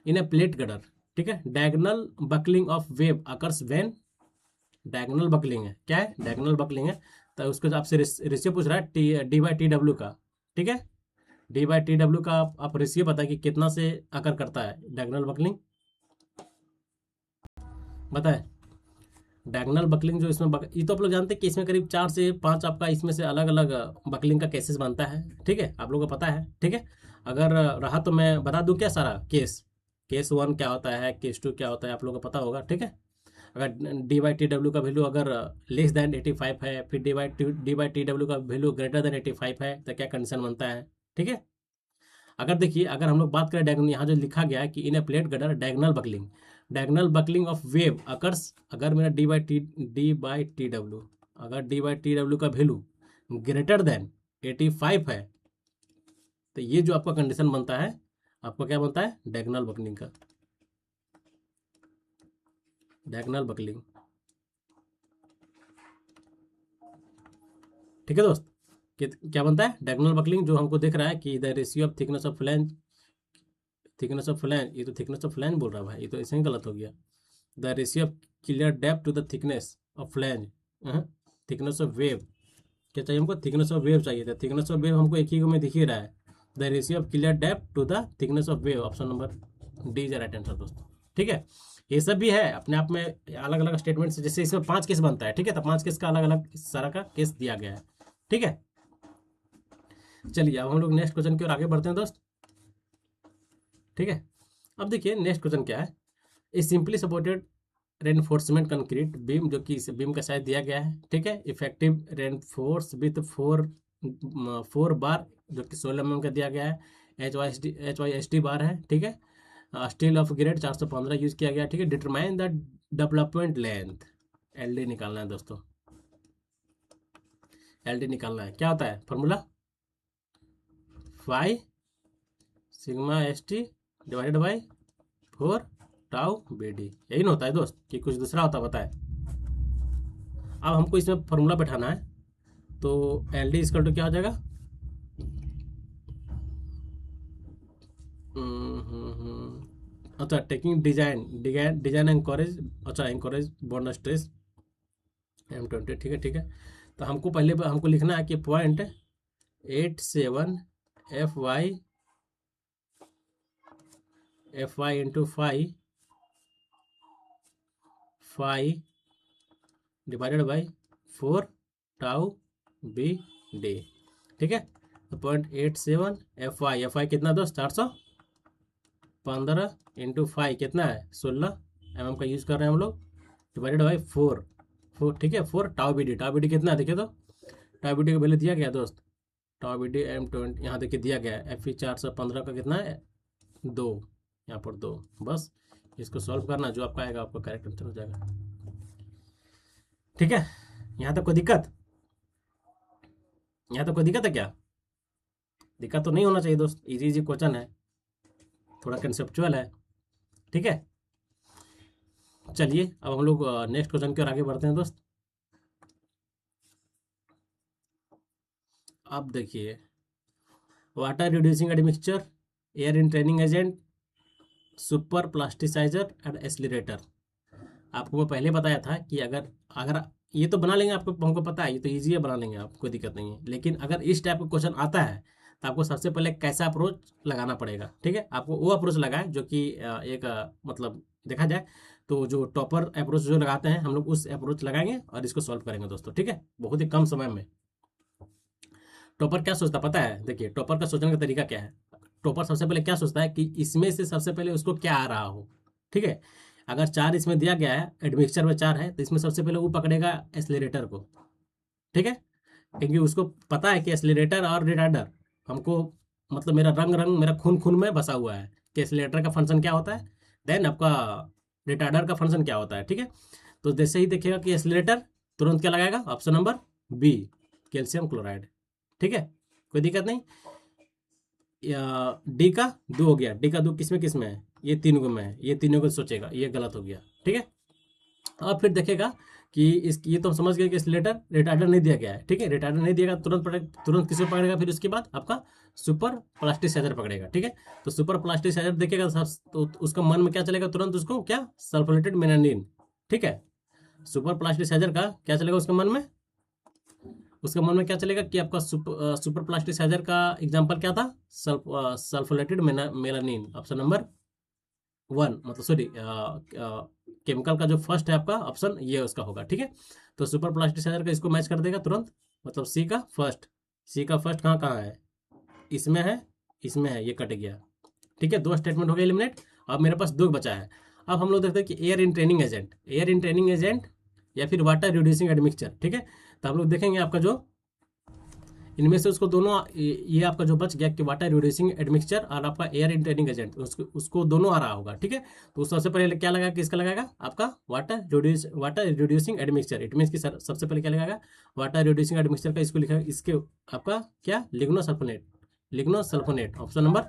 इन ए प्लेट गडर, ठीक है, diagonal buckling of web occurs when, diagonal buckling है, क्या है, डायगोनल बकलिंग है। तो उसको आपसे रेशियो पूछ रहा है डी बाई टी डब्ल्यू का, ठीक है। डी बाई टी डब्ल्यू का आप रेशियो बताए कि कितना से अकर करता है डायगोनल बकलिंग, बताए। डायगोनल बकलिंग जो इसमें ये तो आप लोग जानते हैं कि इसमें करीब 4 से 5 आपका इसमें से अलग अलग बकलिंग का केसेस बनता है, ठीक है, आप लोगों को पता है, ठीक है। अगर रहा तो मैं बता दूं क्या सारा केस, केस 1 क्या होता है, केस 2 क्या होता है, आप लोगों को पता होगा, ठीक है। अगर डी बाई टी डब्ल्यू का वैल्यू अगर लेस देन 85 है, फिर डी बाई टी डब्ल्यू का वैल्यू ग्रेटर देन 85 है, तो क्या कंडीशन बनता है, ठीक है। अगर देखिए, अगर हम लोग बात करें डायगोनल, यहाँ जो लिखा गया है कि in a plate girder diagonal buckling of web occurs, अगर मेरा डी बाई टी डब्ल्यू, अगर डी बाई टी डब्ल्यू का वैल्यू ग्रेटर देन 85 है, तो ये जो आपका कंडीशन बनता है, आपका क्या बनता है, डायगोनल बकलिंग का, डायगोनल बकलिंग, ठीक है दोस्त। क्या बनता है, डायगोनल बकलिंग, जो हमको दिख रहा है कि the ratio of thickness of flange, thickness of flange, ये तो थिकनेस ऑफ फ्लैंज बोल रहा है भाई, ये तो ऐसे ही गलत हो गया। The ratio of clear depth to the thickness of flange, thickness of web, क्या चाहिए हमको, थिकनेस ऑफ वेव चाहिए था। थिकनेस ऑफ वेव हमको एक ही में दिख ही रहा है, the ratio of clear depth to the thickness of web, option number D is right answer दोस्तों, ठीक है। ये सब भी है अपने आप में अलग अलग स्टेटमेंट, जैसे इसमें 5 केस बनता है, ठीक है, तो 5 केस का अलग अलग सारा का केस दिया गया है, ठीक है। चलिए अब हम लोग नेक्स्ट क्वेश्चन की ओर आगे बढ़ते हैं दोस्त, ठीक है। अब देखिए नेक्स्ट क्वेश्चन क्या है, ए simply supported reinforcement concrete beam, जो कि इस बीम का साइज दिया गया है, ठीक है। इफेक्टिव रेनफोर्स विथ 4 बार, जो कि 16 mm का दिया गया है। HYSD बार है, ठीक है। स्टील ऑफ ग्रेड 415 यूज किया गया, ठीक है। Determine the development length, LD निकालना है दोस्तों, LD निकालना है। क्या होता है formula, phi sigma ST divided by 4 tau BD, यही ना होता है दोस्त, कि कुछ दूसरा होता है, बताए। अब हमको इसमें फॉर्मूला बैठाना है, तो LD इक्वल टू क्या हो जाएगा, अच्छा, टेकिंग डिजाइन एंकरेज, अच्छा एंकरेज बॉन्ड स्ट्रेस M20, ठीक है, ठीक है। तो हमको पहले हमको लिखना है कि 0.87 FY into phi divided by 4 tau BD, ठीक है। तो 0.87 FY कितना दोस्त, 415 इंटू फाई कितना है, 16 mm का यूज़ कर रहे हैं हम लोग, डिवाइडेड बाई 4, ठीक है, 4 टाउ BD कितना है, देखिए तो टाउ BD का वैल्यू दिया गया दोस्त, टाउ BD M20 यहाँ देखिए दिया गया है, FE 415 का कितना है, 2, यहाँ पर 2, बस इसको सॉल्व करना, जो आपका आएगा आपका करेक्ट आंसर हो जाएगा, ठीक है। यहाँ तक कोई दिक्कत, यहाँ तक कोई दिक्कत है क्या, दिक्कत तो नहीं होना चाहिए दोस्त, इजी क्वेश्चन है, थोड़ा कंसेप्चुअल है, ठीक है। चलिए अब हम लोग नेक्स्ट क्वेश्चन की ओर आगे बढ़ते हैं दोस्त। अब देखिए, water reducing admixture, air entraining agent, super plasticizer and accelerator. आपको मैं पहले बताया था कि अगर अगर ये तो बना लेंगे, आपको हमको पता है, ये तो ईजी है, बना लेंगे आप, कोई दिक्कत नहीं है। लेकिन अगर इस टाइप का क्वेश्चन आता है तो आपको सबसे पहले कैसा अप्रोच लगाना पड़ेगा, ठीक है। आपको वो अप्रोच लगाएं जो कि एक मतलब देखा जाए तो जो टॉपर अप्रोच जो लगाते हैं हम लोग, उस अप्रोच लगाएंगे और इसको सॉल्व करेंगे दोस्तों, ठीक है, बहुत ही कम समय में। टॉपर क्या सोचता पता है, देखिए टॉपर का सोचने का तरीका क्या है। टॉपर सबसे पहले क्या सोचता है कि इसमें से सबसे पहले उसको क्या आ रहा हो, ठीक है। अगर 4 इसमें दिया गया है, एडमिक्सचर में 4 है, तो इसमें सबसे पहले वो पकड़ेगा एक्सेलरेटर को, ठीक है। क्योंकि उसको पता है कि एक्सेलरेटर और रिटार्डर हमको, मतलब मेरा रंग रंग मेरा खून खून में बसा हुआ है कि एक्सेलरेटर का फंक्शन क्या होता है, देन आपका रिटार्डर का फंक्शन क्या होता है, ठीक है। तो जैसे ही देखिएगा कि एक्सेलरेटर, तुरंत क्या लगाएगा, option number B, calcium chloride, ठीक है, कोई दिक्कत नहीं। डी का 2 हो गया, डी का 2 किस में है, ये 3 को में है, ये तीनों को सोचेगा, ये गलत हो गया, ठीक है। अब फिर देखेगा कि इस, ये तो हम समझ गए कि रिटार्डर रिटार्डर नहीं दिया गया है, ठीक है, रिटार्डर नहीं दिएगा, तुरंत किसको पकड़ेगा, फिर उसके बाद आपका सुपर प्लास्टिसाइजर पकड़ेगा, ठीक है। तो सुपर प्लास्टिसाइजर देखेगा तो उसका मन में क्या चलेगा, तुरंत उसको क्या, सल्फोनेटेड मेलानिन, ठीक है। सुपर प्लास्टिसाइजर का क्या चलेगा उसके मन में, उसके मन में क्या चलेगा कि आपका सुपर प्लास्टिसाइजर का एग्जांपल क्या था, सल्फोनेटेड मेलानिन, ऑप्शन नंबर 1, मतलब सॉरी केमिकल का जो फर्स्ट है आपका ऑप्शन, ये उसका होगा, ठीक है। तो सुपर प्लास्टिसाइजर का इसको मैच कर देगा तुरंत, मतलब सी का फर्स्ट, सी का फर्स्ट कहाँ कहाँ है, इसमें है, इसमें है, ये कट गया, ठीक है। 2 स्टेटमेंट हो गए एलिमिनेट। अब मेरे पास 2 बचा है। अब हम लोग देखते हैं कि air in training agent, air in training agent या फिर वाटर रिड्यूसिंग एडमिक्सचर, ठीक है। तो हम लोग देखेंगे आपका जो इनमें से उसको दोनों, ये आपका जो बच गया कि वाटर रिड्यूसिंग एडमिक्सचर और आपका एयर इंट्रेनिंग एजेंट, उसको दोनों आ रहा होगा, ठीक है। तो सबसे पहले क्या लगाएगा, किसका लगाएगा, आपका water reducing admixture, it means कि सबसे पहले क्या लगाएगा, वाटर रिड्यूसिंग एडमिक्सचर का, इसको लिखा इसके आपका क्या, लिग्नोसल्फोनेट, ऑप्शन नंबर,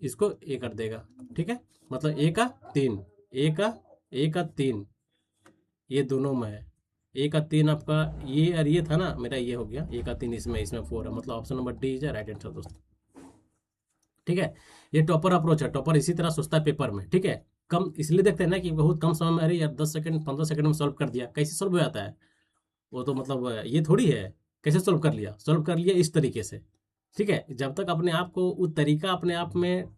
इसको ए कर देगा, ठीक है। मतलब ए का 3, ए का 3, ये दोनों में है, ए का 3 आपका, ये और ये था ना मेरा, ये हो गया ए का 3, इसमें 4 है, मतलब option number D is right answer दोस्तों, ठीक है। ये टॉपर अप्रोच है, टॉपर इसी तरह सोचता है पेपर में, ठीक है। कम इसलिए देखते हैं ना कि बहुत कम समय में, अरे यार 10 सेकंड 15 सेकंड में सॉल्व कर दिया, कैसे सॉल्व हो जाता है, वो तो मतलब ये थोड़ी है, कैसे सॉल्व कर लिया इस तरीके से, ठीक है। जब तक अपने आप को उस तरीका अपने आप में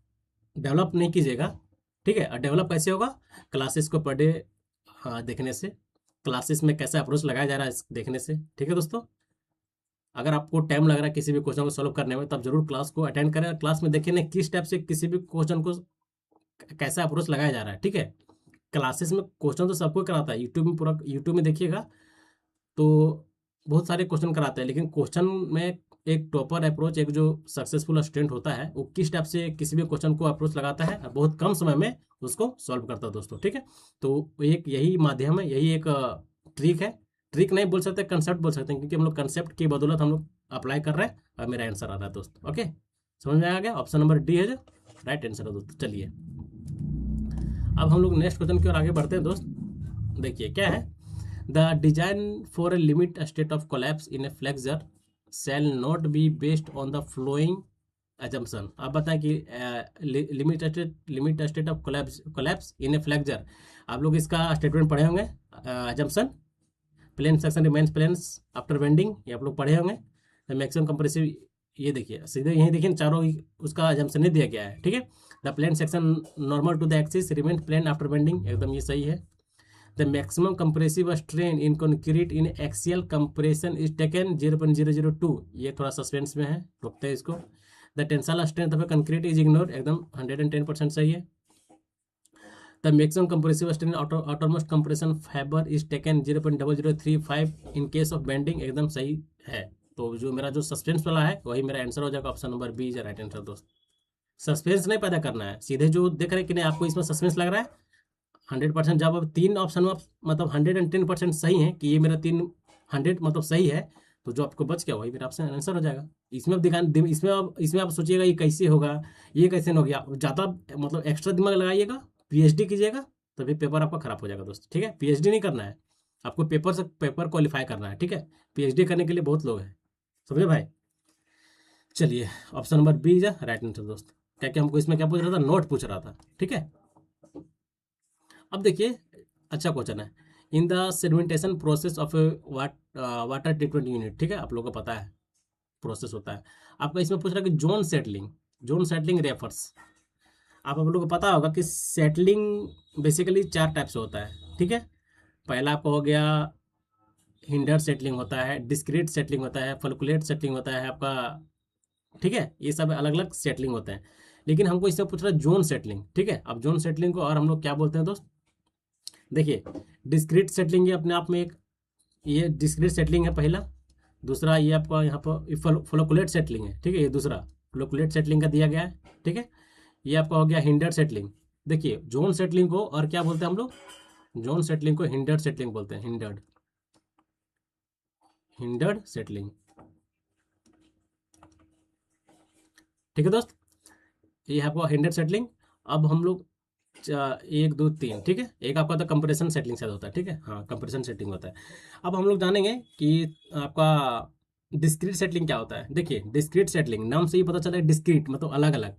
डेवलप नहीं कीजिएगा, ठीक है। और डेवलप कैसे होगा, क्लासेस को पर डे देखने से, क्लासेस में कैसे अप्रोच लगाया जा रहा है देखने से, ठीक है दोस्तों। अगर आपको टाइम लग रहा है किसी भी क्वेश्चन को सॉल्व करने में, तब जरूर क्लास को अटेंड करें, क्लास में देखिए ना किस टाइप से किसी भी क्वेश्चन को कैसा अप्रोच लगाया जा रहा है, ठीक है। क्लासेस में क्वेश्चन तो सबको कराता है, यूट्यूब में पूरा, यूट्यूब में देखिएगा तो बहुत सारे क्वेश्चन कराते हैं, लेकिन क्वेश्चन में एक टॉपर अप्रोच, एक जो सक्सेसफुल स्टूडेंट होता है वो किस टाइप से किसी भी क्वेश्चन को अप्रोच लगाता है और बहुत कम समय में उसको सॉल्व करता है दोस्तों, ठीक है। तो एक यही माध्यम है, यही एक ट्रिक है, ट्रिक नहीं बोल सकते, कंसेप्ट बोल सकते हैं, क्योंकि हम लोग कंसेप्ट की बदौलत हम लोग अप्लाई कर रहे हैं और मेरा आंसर आ रहा है दोस्त, ओके, समझ में आ गया, ऑप्शन नंबर डी है जो राइट आंसर है दोस्तों। चलिए अब हम लोग नेक्स्ट क्वेश्चन की ओर आगे बढ़ते हैं दोस्त। देखिए क्या है, the design for a limit state of collapse in a flexor shall not be based on the following assumption। आप बताएं कि limit state of collapse in a flexure, आप लोग इसका स्टेटमेंट पढ़े होंगे, assumption, plane section remains planes after bending, ये आप लोग पढ़े होंगे। मैक्सिमम कंप्रेसिव, ये देखिए सीधे यहीं देखिए चारों उसका assumption नहीं दिया गया है, ठीक है। The plane section normal to the axis remains plane after bending, एकदम ये सही है। The maximum compressive strain in concrete in axial compression is taken 0.002, ये थोड़ा सस्पेंस में है, रोकते हैं इसको। The tensile strength of a concrete is ignored, एकदम 110% सही है। The maximum compressive strain outermost compression fiber is taken 0.0035 in case of bending, एकदम सही है। तो जो मेरा जो सस्पेंस वाला है वही मेरा आंसर हो जाएगा, option number B is right answer दोस्त। सस्पेंस नहीं पैदा करना है, सीधे जो देख रहे हैं कि नहीं आपको इसमें सस्पेंस लग रहा है 100%, जब अब 3 ऑप्शन में मतलब 110% सही है कि ये मेरा 300 मतलब सही है, तो जो आपको बच गया वही मेरा ऑप्शन आंसर हो जाएगा। इसमें अब इसमें आप सोचिएगा ये कैसे होगा, ये कैसे हो गया, ज़्यादा मतलब एक्स्ट्रा दिमाग लगाइएगा, पीएचडी कीजिएगा, तभी पेपर आपका खराब हो जाएगा दोस्त, ठीक है। पीएचडी नहीं करना है आपको, पेपर क्वालिफाई करना है, ठीक है। पीएचडी करने के लिए बहुत लोग हैं, समझे भाई। चलिए, option number B is right answer दोस्त। क्या क्या हमको इसमें क्या पूछ रहा था, नोट पूछ रहा था, ठीक है। अब देखिए, अच्छा क्वेश्चन है। In the sedimentation process of water treatment unit, ठीक है, आप लोगों को पता है प्रोसेस होता है। आपका इसमें पूछ रहा है कि जोन सेटलिंग रेफर्स। आप लोगों को पता होगा कि सेटलिंग बेसिकली 4 टाइप से होता है, ठीक है। पहला आपका हो गया हिंडर सेटलिंग होता है, डिस्क्रीट सेटलिंग होता है, फॉलिकुलेट सेटलिंग होता है आपका, ठीक है। ये सब अलग अलग सेटलिंग होते हैं, लेकिन हमको इससे पूछ रहा है जोन सेटलिंग, ठीक है। अब जोन सेटलिंग को और हम लोग क्या बोलते हैं दोस्त, देखिए, डिस्क्रीट सेटलिंग ये अपने आप में एक, ये डिस्क्रीट सेटलिंग है पहला। दूसरा ये आपका यहाँ पर फ्लोकुलेट सेटलिंग है, ठीक है, ये दूसरा फ्लोकुलेट सेटलिंग का दिया गया है, ठीक है। ये आपका हो गया हिंडर सेटलिंग। देखिए, जोन सेटलिंग को और क्या बोलते हैं हम लोग, जोन सेटलिंग को हिंडर सेटलिंग बोलते हैं, हिंडर्ड हिंडर्ड सेटलिंग, ठीक है दोस्त। ये है आपका हिंडर सेटलिंग। अब हम लोग 1 2 3, ठीक है। एक आपका तो कंप्रेशन सेटलिंग शायद होता है, ठीक है, हाँ कंप्रेशन सेटिंग होता है। अब हम लोग जानेंगे कि आपका डिस्क्रीट सेटलिंग क्या होता है। देखिए, डिस्क्रीट सेटलिंग नाम से ही पता चला है, डिस्क्रीट मतलब अलग अलग।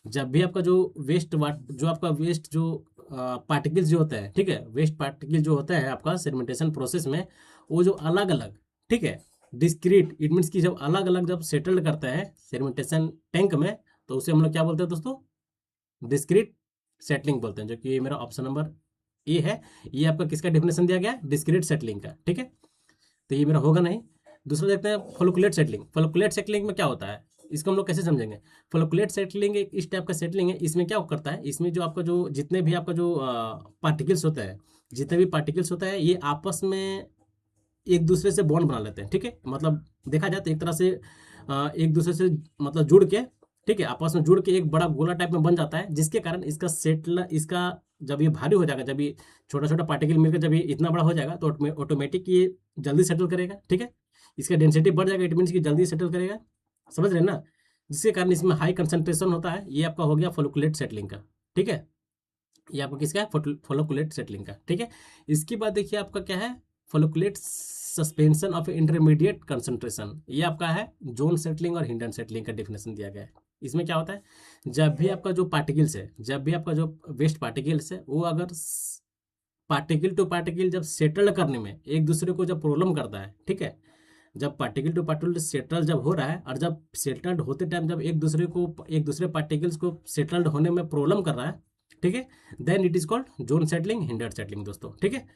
जब भी आपका जो वेस्ट वाट जो आपका वेस्ट जो पार्टिकल्स जो होता है, ठीक है, वेस्ट पार्टिकल जो होता है आपका सेडिमेंटेशन प्रोसेस में, वो जो अलग अलग, ठीक है, डिस्क्रीट इट मीन्स कि जब अलग अलग जब सेटल करता है सेडिमेंटेशन टैंक में, तो उसे हम लोग क्या बोलते हैं दोस्तों, डिस्क्रीट सेटलिंग बोलते हैं, जो कि मेरा ऑप्शन नंबर ए है। ये आपका किसका डेफिनेशन दिया गया है, डिस्क्रीट सेटलिंग का, ठीक है। तो ये मेरा होगा नहीं। दूसरा देखते हैं फोलिकुलेट सेटलिंग। फोलिकुलेट सेटलिंग में क्या होता है, इसको हम लोग कैसे समझेंगे। फोलिकुलेट सेटलिंग एक इस टाइप का सेटलिंग है। इसमें क्या करता है, इसमें जो आपका जो जितने भी आपका जो पार्टिकल्स होता है, जितने भी पार्टिकल्स होता है, ये आपस में एक दूसरे से बॉन्ड बना लेते हैं, ठीक है। मतलब देखा जाए तो एक तरह से एक दूसरे से मतलब जुड़ के, ठीक है, आपस में जुड़ के एक बड़ा गोला टाइप में बन जाता है, जिसके कारण इसका सेटल इसका जब ये भारी हो जाएगा, जब ये छोटा छोटा पार्टिकल मिलकर जब ये इतना बड़ा हो जाएगा, तो ऑटोमेटिक ये जल्दी सेटल करेगा, ठीक है। इसका डेंसिटी बढ़ जाएगा, इट मीन्स कि जल्दी सेटल करेगा, समझ रहे हैं ना। जिसके कारण इसमें हाई कंसंट्रेशन होता है। ये आपका हो गया फोलिकुलेट सेटलिंग का, ठीक है। ये आपका किसका है, फोलिकुलेट सेटलिंग का, ठीक है। इसके बाद देखिए आपका क्या है, फोलिकुलेट सस्पेंशन ऑफ इंटरमीडिएट कंसंट्रेशन। ये आपका है जोन सेटलिंग और हिंडन सेटलिंग का डेफिनेशन दिया गया है। इसमें क्या होता है, जब भी आपका जो पार्टिकल्स है, जब भी आपका जो वेस्ट पार्टिकल्स है, वो अगर पार्टिकल टू पार्टिकल जब सेटल करने में एक दूसरे को जब प्रॉब्लम करता है, ठीक है, जब पार्टिकल टू पार्टिकल सेटल जब हो रहा है, और जब सेटल्ड होते टाइम जब एक दूसरे पार्टिकल्स को सेटल्ड होने में प्रॉब्लम कर रहा है, ठीक है, then it is called zone settling hinder settling दोस्तों, ठीक है।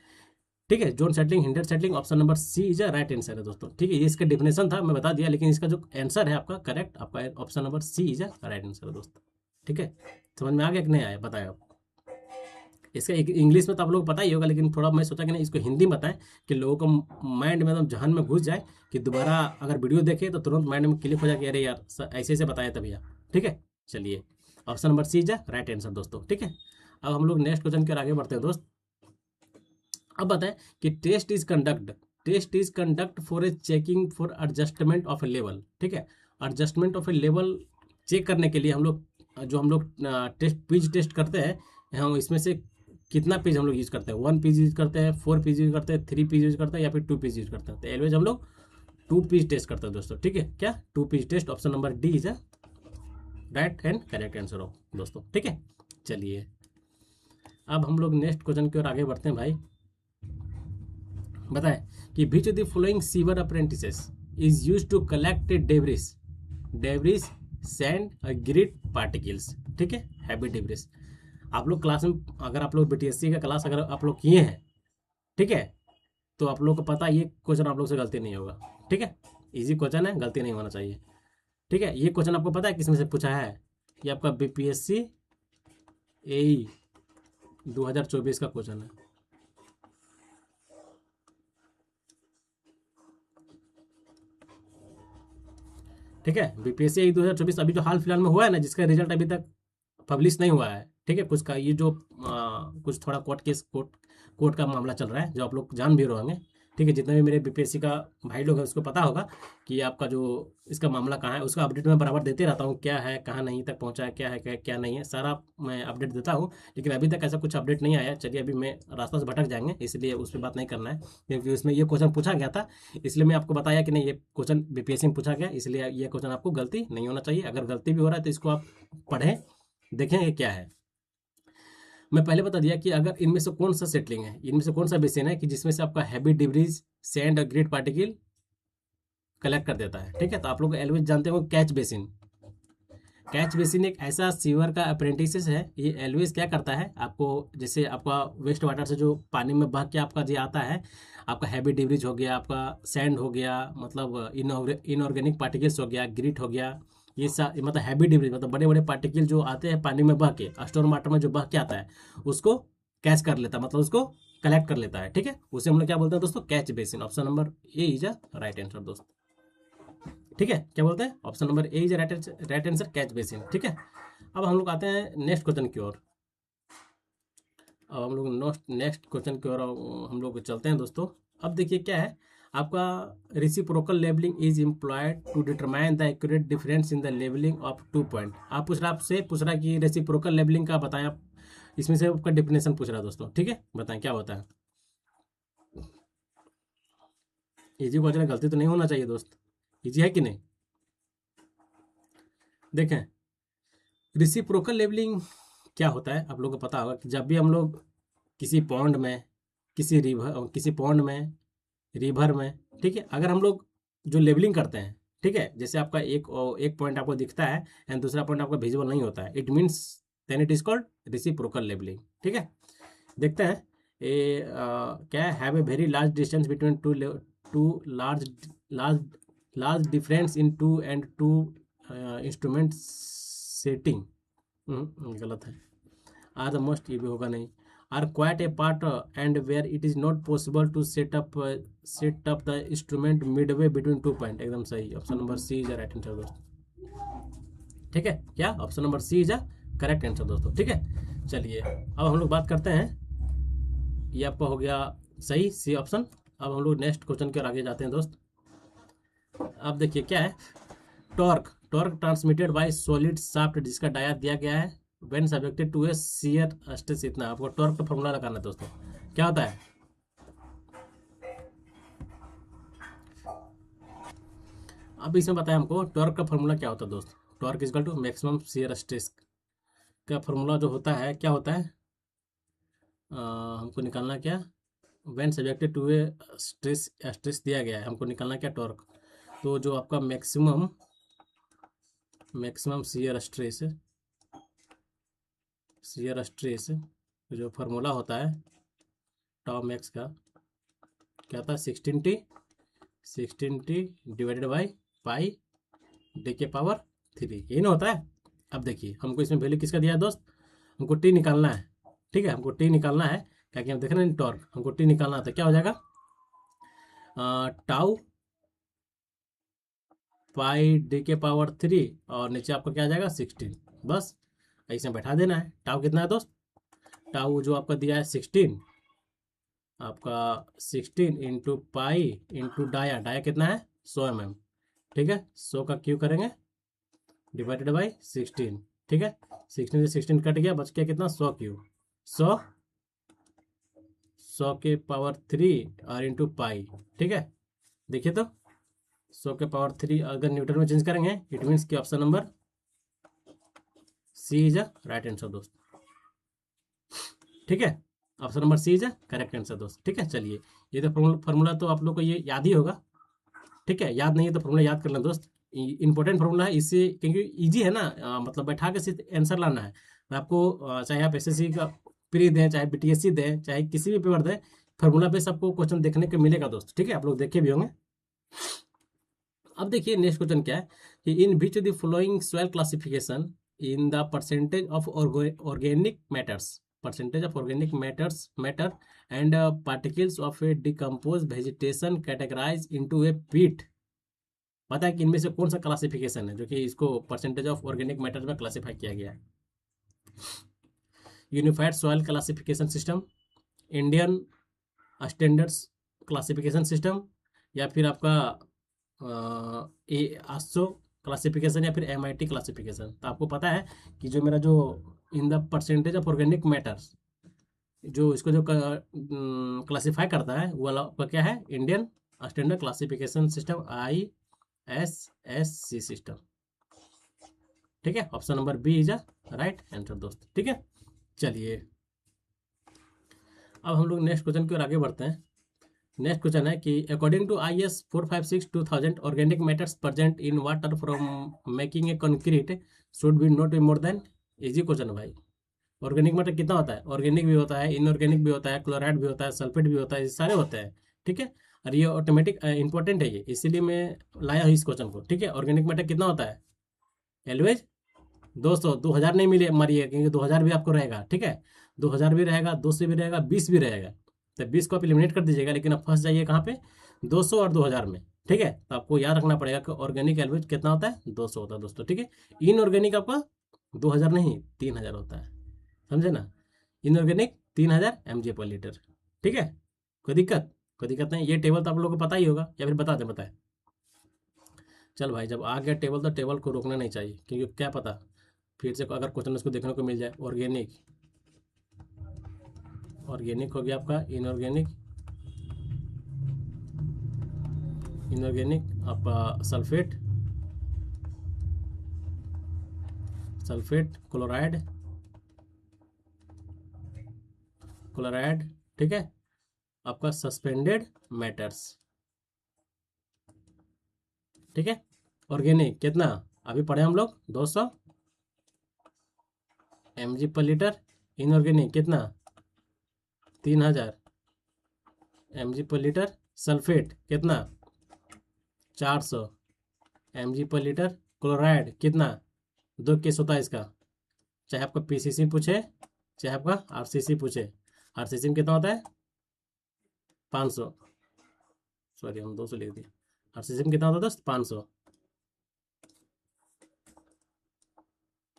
ठीक है, zone settling hinder settling option number C is a right answer है दोस्तों, ठीक है। ये इसका डिफिनेशन था, मैं बता दिया, लेकिन इसका जो आंसर है आपका करेक्ट, आपका option number C is a right answer है दोस्तों, ठीक है। समझ में आ गया कि नहीं आया, बताया आप। इसका एक इंग्लिश में तो आप लोग पता ही होगा, लेकिन थोड़ा मैं सोचा कि नहीं इसको हिंदी में बताएं, कि लोगों को माइंड में एकदम जहन में घुस जाए, कि दोबारा अगर वीडियो देखे तो तुरंत माइंड में क्लिक हो जाए कि अरे यार ऐसे ऐसे बताया था भैया, ठीक है। चलिए, option number C is a right answer दोस्तों, ठीक है। अब हम लोग नेक्स्ट क्वेश्चन की ओर आगे बढ़ते हैं दोस्त। अब बताएं कि test is conduct for a checking for adjustment of a level, ठीक है। Adjustment of a level check करने के लिए हम लोग टेस्ट पेज टेस्ट करते हैं, हम इसमें से कितना पेज हम लोग यूज करते हैं, 1 पेज यूज करते हैं, 4 पेज यूज करते हैं, 3 पेज यूज करते हैं, या फिर 2 पेज यूज करते हैं। तो एलवेज हम लोग 2 पेज टेस्ट करते हैं दोस्तों, ठीक है। क्या 2 peg test, option number D is a right and correct answer हो दोस्तों, ठीक है। चलिए, अब हम लोग नेक्स्ट क्वेश्चन की ओर आगे बढ़ते हैं भाई। बताएं कि which of the following sewer appurtenances is used to collect debris sand और ग्रिट पार्टिकल्स, ठीक है, हैवी डेब्रिस। आप लोग क्लास में, अगर आप लोग बीटीएससी का क्लास अगर आप लोग किए हैं, ठीक है, तो आप लोग को पता है ये क्वेश्चन आप लोग से गलती नहीं होगा, ठीक है। इजी क्वेश्चन है, गलती नहीं होना चाहिए, ठीक है। ये क्वेश्चन आपको पता है किसमें से पूछा है, ये आपका बीपीएससी एई 2024 का क्वेश्चन है, ठीक है। बीपीएससी 2024 अभी जो हाल फिलहाल में हुआ है ना, जिसका रिजल्ट अभी तक पब्लिश नहीं हुआ है, ठीक है। कुछ का ये जो कुछ थोड़ा कोर्ट का मामला चल रहा है, जो आप लोग जान भी रहे होंगे, ठीक है, जितना भी मेरे बीपीएससी का भाई लोग हैं उसको पता होगा कि आपका जो इसका मामला कहाँ है, उसका अपडेट मैं बराबर देते रहता हूँ, क्या है, कहाँ नहीं तक पहुँचा है, क्या है, क्या नहीं है, सारा मैं अपडेट देता हूँ। लेकिन अभी तक ऐसा कुछ अपडेट नहीं आया। चलिए, अभी मैं रास्ता से भटक जाएंगे, इसलिए उस पर बात नहीं करना है, क्योंकि उसमें ये क्वेश्चन पूछा गया था, इसलिए मैं आपको बताया कि नहीं, ये क्वेश्चन बीपीएससी में पूछा गया, इसलिए ये क्वेश्चन आपको गलती नहीं होना चाहिए। अगर गलती भी हो रहा है तो इसको आप पढ़ें, देखें ये क्या है। मैं पहले बता दिया कि अगर इनमें से कौन सा सेटलिंग है, इनमें से कौन सा बेसिन है कि जिसमें से आपका हैवी डिब्रीज, सैंड और ग्रेट पार्टिकल कलेक्ट कर देता है। ठीक है, तो आप लोग एलवेज जानते हो कैच बेसिन। कैच बेसिन एक ऐसा सीवर का अप्रेंटिस है। ये एलवेज क्या करता है, आपको जैसे आपका वेस्ट वाटर से जो पानी में बह के आपका जो आता है, आपका हैवी डिब्रीज हो गया, आपका सैंड हो गया, मतलब इनऑर्गेनिक पार्टिकल्स हो गया, ग्रिट हो गया, ये मतलब हैवी डिब्रीज, मतलब बड़े बड़े पार्टिकल जो आते हैं पानी में बह के, स्टोर्म वाटर में जो बह के आता है, उसको कैच कर लेता है, मतलब उसको कलेक्ट कर लेता है। ठीक है, उसे हम लोग क्या बोलते हैं दोस्तों, catch basin. Option number A is a right answer दोस्त। ठीक है, क्या बोलते हैं, option number A is right answer, catch basin. ठीक है, अब हम लोग आते हैं नेक्स्ट क्वेश्चन की ओर। अब हम लोग नेक्स्ट क्वेश्चन की ओर हम लोग चलते हैं दोस्तों। अब देखिए क्या है आपका, reciprocal levelling is employed to determine the accurate difference in the levelling of 2 point. आप पूछ रहा कि रेसिप्रोकल लेबलिंग का बताएं आप, इसमें से आपका डिफिनेशन पूछ रहा है दोस्तों। ठीक है, बताएं क्या होता है। इजी क्वेश्चन, गलती तो नहीं होना चाहिए दोस्त, इजी है कि नहीं। देखें, रिसिप्रोकल लेबलिंग क्या होता है, आप लोगों को पता होगा कि जब भी हम लोग किसी पॉन्ड में, किसी पॉन्ड में, रिवर में, ठीक है, अगर हम लोग जो लेबलिंग करते हैं, ठीक है, जैसे आपका एक पॉइंट आपको दिखता है एंड दूसरा पॉइंट आपका विजिबल नहीं होता है, it means then it is called reciprocal levelling. ठीक है, देखते हैं ए क्या have a very large distance between two large large large difference in two and two instrument setting, गलत है, आर द मोस्ट, ये भी होगा नहीं, are quite a part and where it is not possible to set up the instrument midway between 2 point. एकदम सही, option number C is right answer दोस्तों। ठीक है, क्या option number C is correct answer दोस्तों। ठीक है, चलिए अब हम लोग बात करते हैं, ये आपका हो गया सही, सी ऑप्शन। अब हम लोग नेक्स्ट क्वेश्चन की ओर आगे जाते हैं दोस्त। अब देखिए क्या है, torque torque transmitted by solid shaft जिसका डाया दिया गया है when subjected to a shear stress, इतना आपको टॉर्क का फॉर्मूला लगाना है दोस्तों। क्या होता है, अब इसमें बताया हमको टॉर्क का फॉर्मूला क्या होता है दोस्त। Torque is equal to maximum shear stress का फॉर्मूला जो होता है, क्या होता है, हमको निकालना क्या, when subjected to a stress stress दिया गया है, हमको निकालना क्या, टॉर्क। तो जो आपका मैक्सिमम शियर स्ट्रेस जो फार्मूला होता है टाउ मैक्स का, क्या था, 16t divided by pi D के पावर 3, यही ना होता है। अब देखिए हमको इसमें वैल्यू किसका दिया है दोस्त, हमको टी निकालना है। ठीक है, हमको टी निकालना है, क्या कि हम देख रहे हैं टॉर्क, हमको टी निकालना है, तो क्या हो जाएगा, टाउ पाई डी के पावर 3 और नीचे आपका क्या आ जाएगा 16, बस ऐसे बैठा देना है। टाउ कितना है दोस्त, टाउ जो आपका दिया है 16, आपका 16 into pi into dia, dia कितना है 100 mm। ठीक है, 100 का क्यू करेंगे डिवाइडेड बाई 16। ठीक है, 16 से 16 कट गया, बच गया कितना 100 क्यू, 100 के पावर 3 और इंटू पाई। ठीक है, देखिए तो 100 के पावर 3 अगर न्यूटन में चेंज करेंगे, इट मीन्स कि option number C is a right answer दोस्त। ठीक है, option number C is a correct answer दोस्त। ठीक है, चलिए ये तो फॉर्मूला तो आप लोग को ये याद ही होगा। ठीक है, याद नहीं है तो फॉर्मूला याद कर लें दोस्त, इंपॉर्टेंट फॉर्मूला है, इससे क्योंकि इजी है ना, मतलब बैठा के सिर्फ आंसर लाना है। तो आपको चाहे आप एसएससी का प्री दें, चाहे बीटीएससी दें, चाहे किसी भी पेपर दें, फार्मूला बेस आपको क्वेश्चन देखने को मिलेगा दोस्त। ठीक है, आप लोग देखे भी होंगे। अब देखिए नेक्स्ट क्वेश्चन क्या है कि in which the following soil classification in the percentage of organic matter and particles of a decompose vegetation categorize into a peat. पता है कि इनमें से कौन सा क्लासिफिकेशन है जो कि इसको परसेंटेज ऑफ ऑर्गेनिक मैटर में क्लासिफाई किया गया है। Unified soil classification system, Indian standards classification system, या फिर आपका ए आस्टो क्लासिफिकेशन, या फिर MIT क्लासिफिकेशन। तो आपको पता है कि जो मेरा जो इन the percentage of organic matters, जो इसको जो क्लासिफाई करता है वो वाला आपका क्या है, Indian standard classification system, ISSC system. ठीक है, option number B is a right answer दोस्त। ठीक है, चलिए अब हम लोग नेक्स्ट क्वेश्चन की ओर आगे बढ़ते हैं। नेक्स्ट क्वेश्चन है कि according to IS 456/2000 organic matters present in water from making a concrete should be not be more than. Easy question है भाई। ऑर्गेनिक मैटर कितना होता है, ऑर्गेनिक भी होता है, इनऑर्गेनिक भी होता है, क्लोराइड भी होता है, सल्फेट भी होता है, ये सारे होते हैं। ठीक है, और ये ऑटोमेटिक इंपॉर्टेंट है ये, इसीलिए मैं लाया हूँ इस क्वेश्चन को। ठीक है, ऑर्गेनिक मैटर कितना होता है, एलवेज 200, 2000 नहीं मिले मारिए, क्योंकि 2000 भी आपको रहेगा। ठीक है, 2000 भी रहेगा, 200 भी रहेगा, 20 भी रहेगा। तो 20 को आप एलिमिनेट कर दीजिएगा, लेकिन आप फंस जाइए कहाँ पे, 200 और 2000 में। ठीक है, तो आपको याद रखना पड़ेगा कि ऑर्गेनिक एलवेज कितना होता है, 200 होता है दोस्तों। ठीक है, इनऑर्गेनिक आपका 2000 नहीं 3000 होता है, समझे ना। इनऑर्गेनिक 3000 mg/लीटर। ठीक है, कोई दिक्कत नहीं। ये टेबल तो आप लोगों को पता ही होगा, या फिर बता दें, बताए। चल भाई, जब आ गया टेबल तो टेबल को रोकना नहीं चाहिए, क्योंकि क्या पता फिर से अगर क्वेश्चन उसको देखने को मिल जाए। ऑर्गेनिक, ऑर्गेनिक हो गया आपका, इनऑर्गेनिक, इनऑर्गेनिक आपका सल्फेट, सल्फेट, क्लोराइड, क्लोराइड। ठीक है, आपका सस्पेंडेड मैटर्स। ठीक है, ऑर्गेनिक कितना अभी पढ़े हम लोग, 200 mg/लीटर। इनऑर्गेनिक कितना, 3000 mg/लीटर। सल्फेट कितना, 400 mg/लीटर। क्लोराइड कितना, 2 केस होता है इसका, चाहे आपका PCC पूछे, चाहे आपका RCC पूछे। RCC में कितना होता है, 500, सॉरी हम 200 लिख दिए। RCC में कितना होता है दोस्त,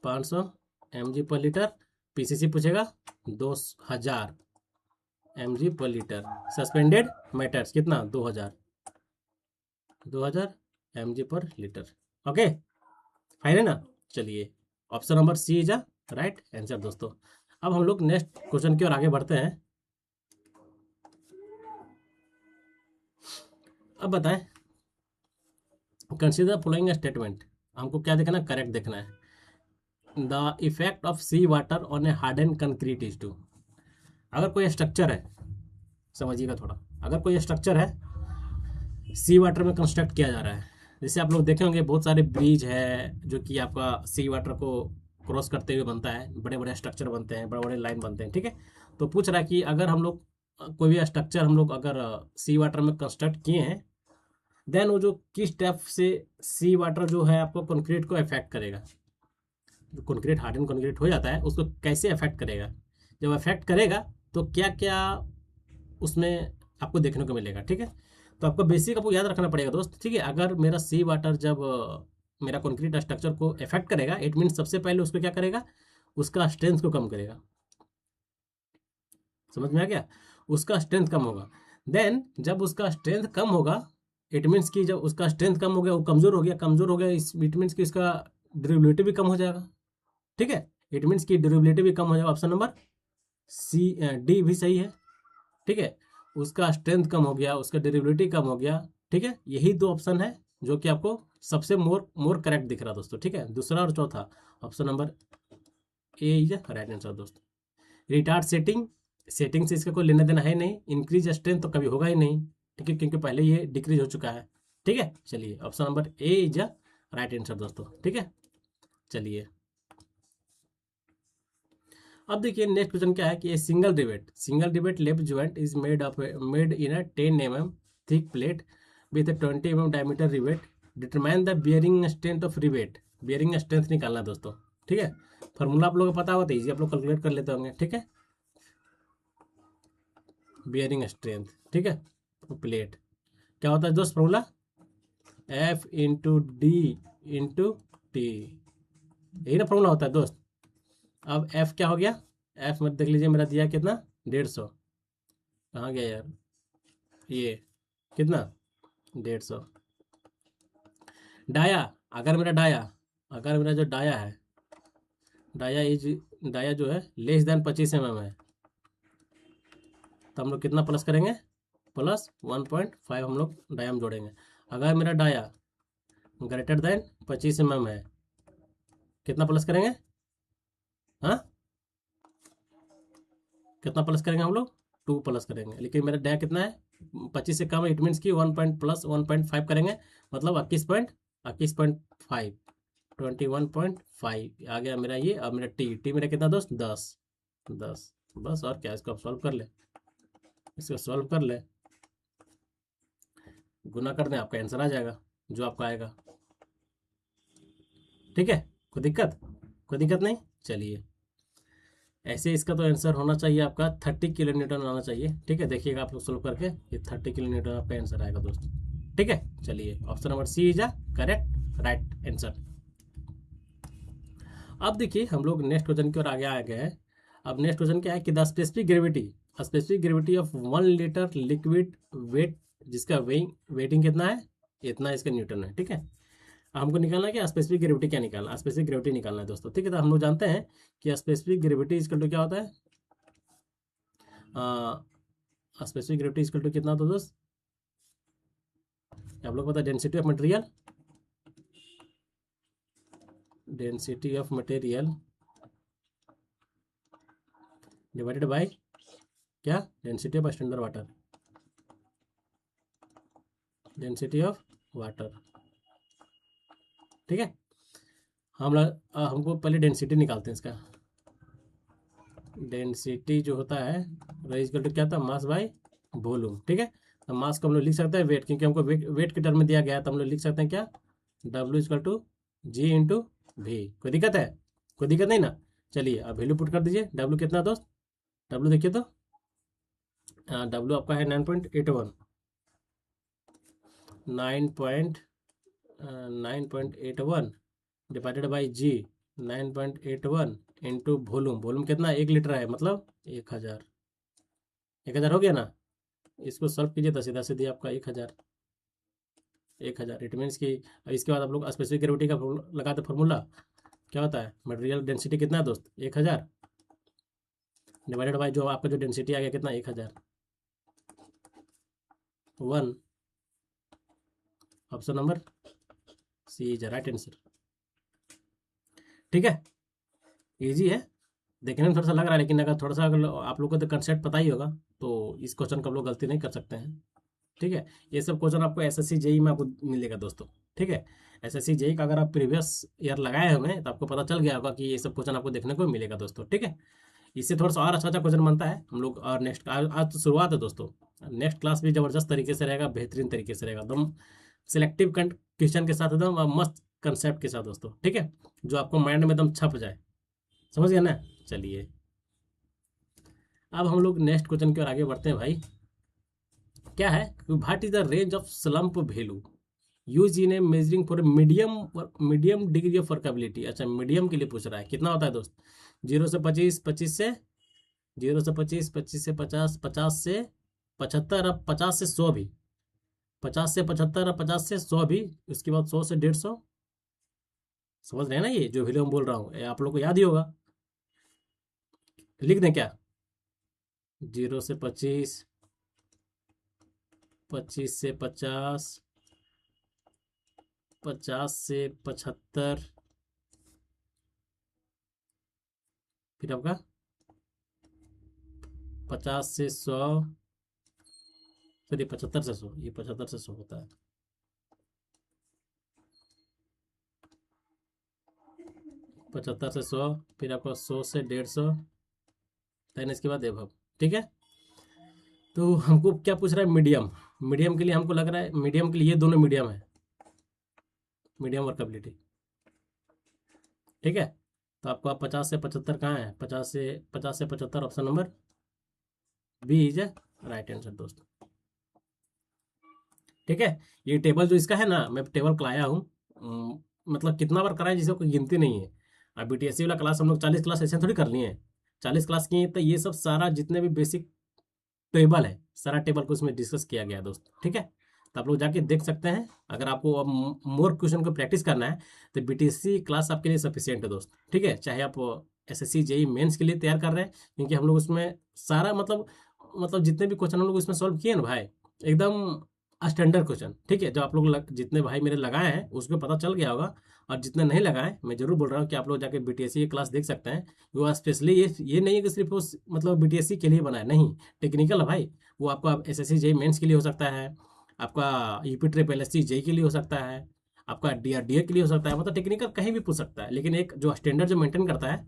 500 mg/लीटर। PCC पूछेगा 2000 mg/लीटर। सस्पेंडेड मैटर्स कितना, 2000 mg/लीटर। ओके, फाइन है ना। चलिए, option number C is a right answer दोस्तों। अब हम लोग नेक्स्ट क्वेश्चन की ओर आगे बढ़ते हैं। अब बताएं, कंसीडर फॉलोइंग स्टेटमेंट। हमको क्या देखना है, करेक्ट देखना है। The effect of sea water on a harden concrete is to. अगर कोई स्ट्रक्चर है, समझिएगा थोड़ा, अगर कोई स्ट्रक्चर है सी वाटर में कंस्ट्रक्ट किया जा रहा है, जैसे आप लोग देखे होंगे बहुत सारे ब्रिज है जो कि आपका सी वाटर को क्रॉस करते हुए बनता है, बड़े बड़े स्ट्रक्चर बनते हैं, बड़े बड़े लाइन बनते हैं। ठीक है, तो पूछ रहा है कि अगर हम लोग कोई भी स्ट्रक्चर हम लोग अगर सी वाटर में कंस्ट्रक्ट किए हैं, देन वो जो किस टाइप से सी वाटर जो है आपको कंक्रीट को अफेक्ट करेगा। जो कंक्रीट हार्डन कंक्रीट हो जाता है उसको कैसे अफेक्ट करेगा, जब अफेक्ट करेगा तो क्या क्या उसमें आपको देखने को मिलेगा। ठीक है, तो आपको बेसिक आपको याद रखना पड़ेगा दोस्त। ठीक है, अगर मेरा सी वाटर जब मेरा कंक्रीट स्ट्रक्चर को अफेक्ट करेगा, इट मीन सबसे पहले उसको क्या करेगा, उसका स्ट्रेंथ को कम करेगा। समझ में आ गया, उसका स्ट्रेंथ कम होगा। देन जब उसका स्ट्रेंथ कम होगा, इट मीन्स कि जब उसका स्ट्रेंथ कम हो गया, वो कमजोर हो गया, कमजोर हो गया, इट मीन्स कि इसका ड्यूरेबिलिटी भी कम हो जाएगा। ठीक है, इट मीन्स कि ड्यूरेबिलिटी भी कम हो जाएगा। ऑप्शन नंबर सी डी भी सही है। ठीक है, उसका स्ट्रेंथ कम हो गया, उसका ड्यूरेबिलिटी कम हो गया। ठीक है, यही दो ऑप्शन है जो कि आपको सबसे मोर करेक्ट दिख रहा है दोस्तों। ठीक है, दूसरा और चौथा option number A is right answer दोस्तों। रिटार्ड सेटिंग, सेटिंग से इसका कोई लेना देना है नहीं। इंक्रीज स्ट्रेंथ तो कभी होगा ही नहीं, ठीक है, क्योंकि पहले ये डिक्रीज हो चुका है। ठीक है, चलिए option number A is right answer दोस्तों। ठीक है, चलिए अब देखिए नेक्स्ट क्वेश्चन क्या है कि सिंगल रिवेट लेप joint is made in a 10 mm thick plate with 20 mm diameter rivet. Determine the bearing strength of rivet. Bearing strength निकालना है दोस्तों। ठीक है, फॉर्मूला आप लोगों को पता होता है, इजी आप लोग कैलकुलेट कर लेते होंगे। ठीक है, बियरिंग स्ट्रेंथ, ठीक है, प्लेट क्या होता है दोस्त, फॉर्मूला F × D × T, यही ना फॉर्मूला होता है दोस्त। अब F क्या हो गया, F मत देख लीजिए, मेरा दिया कितना 150, कहाँ गया यार, ये कितना 150। डाया, अगर मेरा डाया, अगर मेरा जो डाया है, डाया इज, डाया जो है लेस देन 25 mm है, तो हम लोग कितना प्लस करेंगे, प्लस 1.5 हम लोग डाया में जोड़ेंगे। अगर मेरा डाया ग्रेटर देन 25 mm है, कितना प्लस करेंगे, हाँ कितना प्लस करेंगे हम लोग, 2 प्लस करेंगे। लेकिन मेरा डाया कितना है, 25 से कम है, इट मीन्स कि 1 पॉइंट प्लस 1.5 करेंगे, मतलब 21.5, 21.5 आ गया मेरा ये। अब मेरा टी मेरा कितना दोस्त, 10। बस और क्या, इसको आप सॉल्व कर ले, इसको सॉल्व कर ले, गुना कर दें, आपका आंसर आ जाएगा जो आपका आएगा। ठीक है, कोई दिक्कत, कोई दिक्कत नहीं। चलिए, ऐसे इसका तो आंसर होना चाहिए आपका 30 किलो न्यूटन आना चाहिए। ठीक है, देखिएगा आप लोग सोल्व करके, ये 30 किलो न्यूटन आपका आंसर आएगा दोस्तों। ठीक है, चलिए option number C is a correct right answer. अब देखिए हम लोग नेक्स्ट क्वेश्चन की ओर आगे आ गए हैं। अब नेक्स्ट क्वेश्चन क्या है कि the specific gravity of 1 litre liquid weight, जिसका वेटिंग कितना है, इतना इसका न्यूटन है। ठीक है, हमको निकालना है कि स्पेसिफिक ग्रेविटी क्या निकालना, स्पेसिफिक ग्रेविटी निकालना है दोस्तों। ठीक है, तो हम लोग जानते हैं कि स्पेसिफिक ग्रेविटी इक्वल टू क्या होता है, स्पेसिफिक ग्रेविटी इक्वल टू कितना होता है दोस्त, आप लोग पता है, density of material, density of material divided by क्या, density of standard water, density of water. ठीक है, हमको पहले डेंसिटी निकालते हैं इसका। डेंसिटी जो होता है वह इक्वल टू क्या था, मास बाय वॉल्यूम। ठीक है, तो मास को हम लोग लिख सकते हैं वेट, क्योंकि हमको वेट के टर्म में दिया गया है, तो हम लोग लिख सकते हैं क्या, W equal to G into V. कोई दिक्कत है, कोई दिक्कत नहीं ना। चलिए अब वैल्यू पुट कर दीजिए, W कितना दोस्त, W देखिए तो, W आपका है 9.81, 9.81 divided by G, 9.81 into volume कितना, 1 लीटर है, मतलब 1000। 1000 हो गया ना, इसको सॉल्व कीजिए तो सीधा सीधी आपका 1000 इट मीन्स कि इसके बाद आप लोग स्पेसिफिक ग्रेविटी का लगाते फॉर्मूला, क्या होता है, मटेरियल डेंसिटी कितना है दोस्त, 1000 डिवाइडेड बाई जो आपका जो डेंसिटी आ गया कितना, 1000, 1। Option number C is right answer. ठीक है, इजी है, देखने में थोड़ा सा लग रहा है, लेकिन अगर थोड़ा सा अगर आप लोग को तो कंसेप्ट पता ही होगा, तो इस क्वेश्चन को आप लोग गलती नहीं कर सकते हैं। ठीक है, ये सब क्वेश्चन आपको एसएससी जेई में आपको मिलेगा दोस्तों। ठीक है, एसएससी जेई का अगर आप प्रीवियस ईयर लगाए होंगे तो आपको पता चल गया होगा कि ये सब क्वेश्चन आपको देखने को मिलेगा दोस्तों। ठीक है, इससे थोड़ा सा और अच्छा क्वेश्चन बनता है हम लोग। और नेक्स्ट आज तो शुरुआत है दोस्तों, नेक्स्ट क्लास भी ज़बरदस्त तरीके से रहेगा, बेहतरीन तरीके से रहेगा, एकदम सिलेक्टिव क्वेश्चन के साथ, एकदम मस्त कंसेप्ट के साथ दोस्तों। ठीक है, जो आपको माइंड में एकदम छप जाए, समझ गया ना। चलिए अब हम लोग नेक्स्ट क्वेश्चन की ओर आगे बढ़ते हैं भाई। क्या है, what is the range of slump value use in A measuring for medium degree of workability. अच्छा, मीडियम के लिए पूछ रहा है, कितना होता है दोस्त, 0 से 25, 25 से 0 से 25, 25 से 50, 50 से 75, अब 50 से 100 भी, 50 से 75, अब 50 से 100 भी, उसके बाद 100 से 150। समझ रहे हैं ना, ये जो वैल्यू हम बोल रहा हूँ आप लोग को याद ही होगा, लिख दें क्या, 0 से 25, 25 से 50, 50 से 75, फिर आपका 50 से 100, फिर ये 75 से 100, ये 75 से 100 होता है, 75 से 100, फिर आपका 100 से 150, देन इसके बाद एभव। ठीक है, तो हमको क्या पूछ रहा है, मीडियम। मीडियम के लिए हमको लग रहा है, मीडियम के लिए ये दोनों मीडियम है, मीडियम वर्केबिलिटी। ठीक है, तो आपको आप 50 से 75 कहाँ है, 50 से 75, option number B is a right answer दोस्तों। ठीक है, ये टेबल जो इसका है ना, मैं टेबल लाया हूँ, मतलब कितना बार कराए जिसको कोई गिनती नहीं है। अब बीटीएससी वाला क्लास हम लोग 40 क्लास ऐसे थोड़ी कर लिए हैं, 40 क्लास किए, तो ये सब सारा जितने भी बेसिक टेबल है, सारा टेबल को उसमें डिस्कस किया गया है दोस्त, ठीक है। तो आप लोग जाके देख सकते हैं। अगर आपको अब मोर क्वेश्चन को प्रैक्टिस करना है तो बीटीएससी क्लास आपके लिए सफिशियंट है दोस्त, ठीक है। चाहे आप एसएससी जेई मेंस के लिए तैयार कर रहे हैं, क्योंकि हम लोग उसमें सारा मतलब जितने भी क्वेश्चन हम लोग उसमें सॉल्व किए ना भाई, एकदम स्टैंडर्ड क्वेश्चन, ठीक है। जो आप लोग जितने भाई मेरे लगाए हैं उसको पता चल गया होगा, और जितने नहीं लगाए मैं जरूर बोल रहा हूँ कि आप लोग जाके बीटीएससी की क्लास देख सकते हैं। वो स्पेशली ये नहीं है कि सिर्फ उस मतलब बीटीएससी के लिए बना है, नहीं, टेक्निकल है भाई। वो आपका एसएससी जेई मेंस के लिए हो सकता है, आपका यूपी ट्रिपल एलएससी जेई के लिए हो सकता है, आपका डीआरडीए के लिए हो सकता है, मतलब टेक्निकल कहीं भी पूछ सकता है। लेकिन एक जो स्टैंडर्ड जो मेंटेन करता है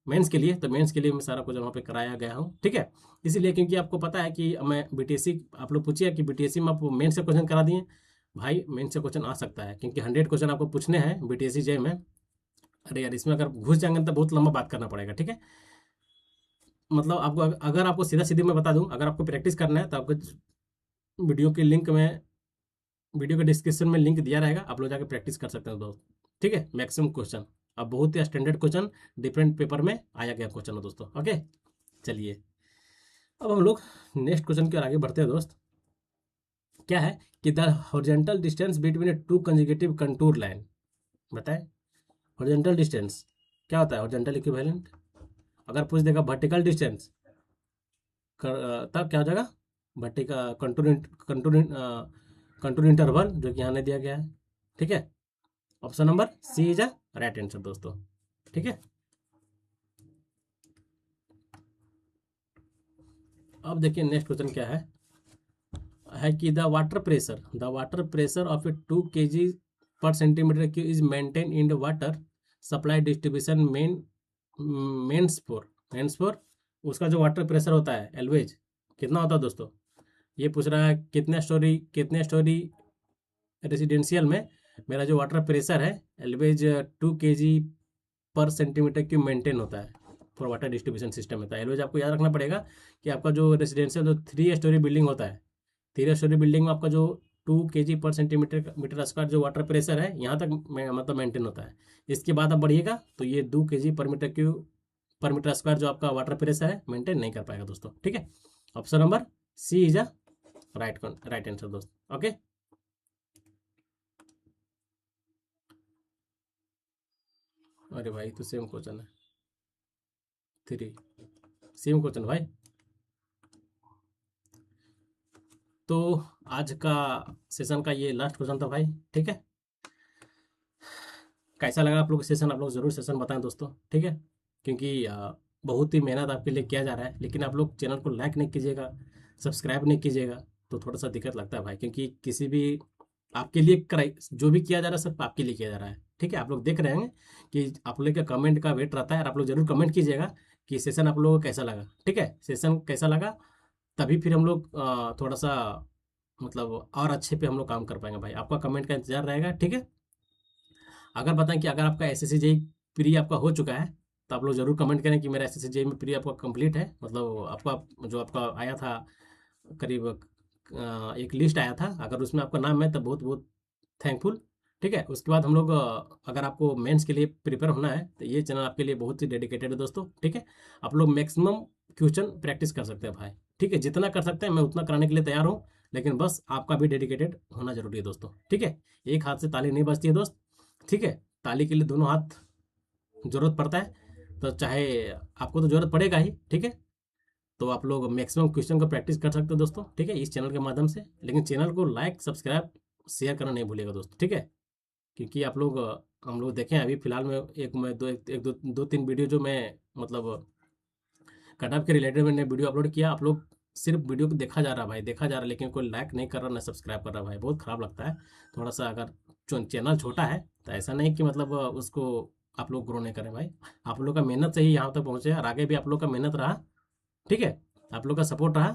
मेंस के लिए, तो मेंस के लिए मैं सारा कुछ वहाँ पे कराया गया हूँ, ठीक है। इसीलिए क्योंकि आपको पता है कि मैं बीटीएससी, आप लोग पूछिए कि बीटीएससी में आप मेंस से क्वेश्चन करा दिए, भाई मेंस से क्वेश्चन आ सकता है, क्योंकि 100 क्वेश्चन आपको पूछने हैं बीटीएससी जे में। अरे यार, इसमें अगर घुस जाएंगे तो बहुत लंबा बात करना पड़ेगा, ठीक है। मतलब आपको अगर आपको सीधा सीधी मैं बता दूं, अगर आपको प्रैक्टिस करना है तो आपको वीडियो के लिंक में, वीडियो के डिस्क्रिप्शन में लिंक दिया रहेगा, आप लोग जाके प्रैक्टिस कर सकते हैं दोस्त, ठीक है। मैक्सिमम क्वेश्चन अब बहुत ही स्टैंडर्ड क्वेश्चन डिफरेंट पेपर में आया गया क्वेश्चन है दोस्तों, ओके। चलिए अब हम लोग नेक्स्ट क्वेश्चन की ओर आगे बढ़ते हैं दोस्त। क्या है कि the horizontal distance between to consecutive contour line, बताएं। हॉरिजॉन्टल डिस्टेंस क्या होता है, हॉरिजॉन्टल इक्विवेलेंट। अगर पूछ देगा वर्टिकल डिस्टेंस, तब क्या हो जाएगा, vertical contour contour contour interval, जो कि यहाँ नहीं दिया गया है, ठीक है। Option number C is a right answer दोस्तों, ठीक है। अब देखिए नेक्स्ट क्वेश्चन क्या है कि the water pressure of a 2 kg per centimetre cube is maintain in the water supply distribution mains for उसका जो वाटर प्रेशर होता है एलवेज कितना होता है दोस्तों। ये पूछ रहा है कितने स्टोरी रेसिडेंशियल में मेरा जो वाटर प्रेशर है always 2 kg per centimetre cube maintain होता है फॉर वाटर डिस्ट्रीब्यूशन सिस्टम होता है। एलवेज आपको याद रखना पड़ेगा कि आपका जो रेसिडेंशियल जो 3 स्टोरी बिल्डिंग होता है, 3 स्टोरी बिल्डिंग में आपका जो 2 kg per centimetre metre square जो वाटर प्रेशर है यहाँ तक मतलब मेंटेन होता है। इसके बाद आप बढ़िएगा तो ये 2 kg पर मीटर स्क्वायर जो आपका वाटर प्रेशर है मेंटेन नहीं कर पाएगा दोस्तों, ठीक है। Option number C is a right answer दोस्त, ओके। अरे भाई तो सेम क्वेश्चन है, 3 सेम क्वेश्चन भाई। तो आज का सेशन का ये लास्ट क्वेश्चन था भाई, ठीक है। कैसा लगा आप लोग सेशन, आप लोग ज़रूर सेशन बताएं दोस्तों, ठीक है। क्योंकि बहुत ही मेहनत आपके लिए किया जा रहा है, लेकिन आप लोग चैनल को लाइक नहीं कीजिएगा, सब्सक्राइब नहीं कीजिएगा, तो थोड़ा सा दिक्कत लगता है भाई। क्योंकि किसी भी आपके लिए कराई जो भी किया जा रहा है सब आपके लिए किया जा रहा है, ठीक है। आप लोग देख रहे हैं कि आप लोग का कमेंट का वेट रहता है, और आप लोग जरूर कमेंट कीजिएगा कि सेशन आप लोगों को कैसा लगा, ठीक है। सेशन कैसा लगा तभी फिर हम लोग थोड़ा सा मतलब और अच्छे पे हम लोग काम कर पाएंगे भाई। आपका कमेंट का इंतजार रहेगा, ठीक है। अगर बताएं कि अगर आपका S S C JE pre आपका हो चुका है तो आप लोग जरूर कमेंट करें कि मेरा एस एस सी जेई में प्री आपका कंप्लीट है, मतलब आपका जो आपका आया था करीब एक लिस्ट आया था, अगर उसमें आपका नाम है तो बहुत बहुत थैंकफुल, ठीक है। उसके बाद हम लोग अगर आपको मेंस के लिए प्रिपेयर होना है तो ये चैनल आपके लिए बहुत ही डेडिकेटेड है दोस्तों, ठीक है। आप लोग मैक्सिमम क्वेश्चन प्रैक्टिस कर सकते हैं भाई, ठीक है। जितना कर सकते हैं मैं उतना कराने के लिए तैयार हूँ, लेकिन बस आपका भी डेडिकेटेड होना जरूरी है दोस्तों, ठीक है। एक हाथ से ताली नहीं बजती है दोस्त, ठीक है। ताली के लिए दोनों हाथ जरूरत पड़ता है, तो चाहे आपको तो जरूरत पड़ेगा ही, ठीक है। तो आप लोग मैक्सिमम क्वेश्चन को प्रैक्टिस कर सकते हो दोस्तों, ठीक है, इस चैनल के माध्यम से। लेकिन चैनल को लाइक सब्सक्राइब शेयर करना नहीं भूलिएगा दोस्तों, ठीक है। क्योंकि आप लोग हम लोग देखें अभी फिलहाल में एक मैं दो एक, एक दो दो तीन वीडियो जो मैं मतलब कट ऑफ के रिलेटेड मैंने वीडियो अपलोड किया, आप लोग सिर्फ वीडियो को देखा जा रहा है भाई, देखा जा रहा है, लेकिन कोई लाइक नहीं कर रहा ना सब्सक्राइब कर रहा भाई, बहुत खराब लगता है। थोड़ा सा अगर चैनल छोटा है तो ऐसा नहीं कि मतलब उसको आप लोग ग्रो नहीं करें भाई। आप लोग का मेहनत से ही यहाँ तक पहुँचे, और आगे भी आप लोग का मेहनत रहा, ठीक है, आप लोग का सपोर्ट रहा,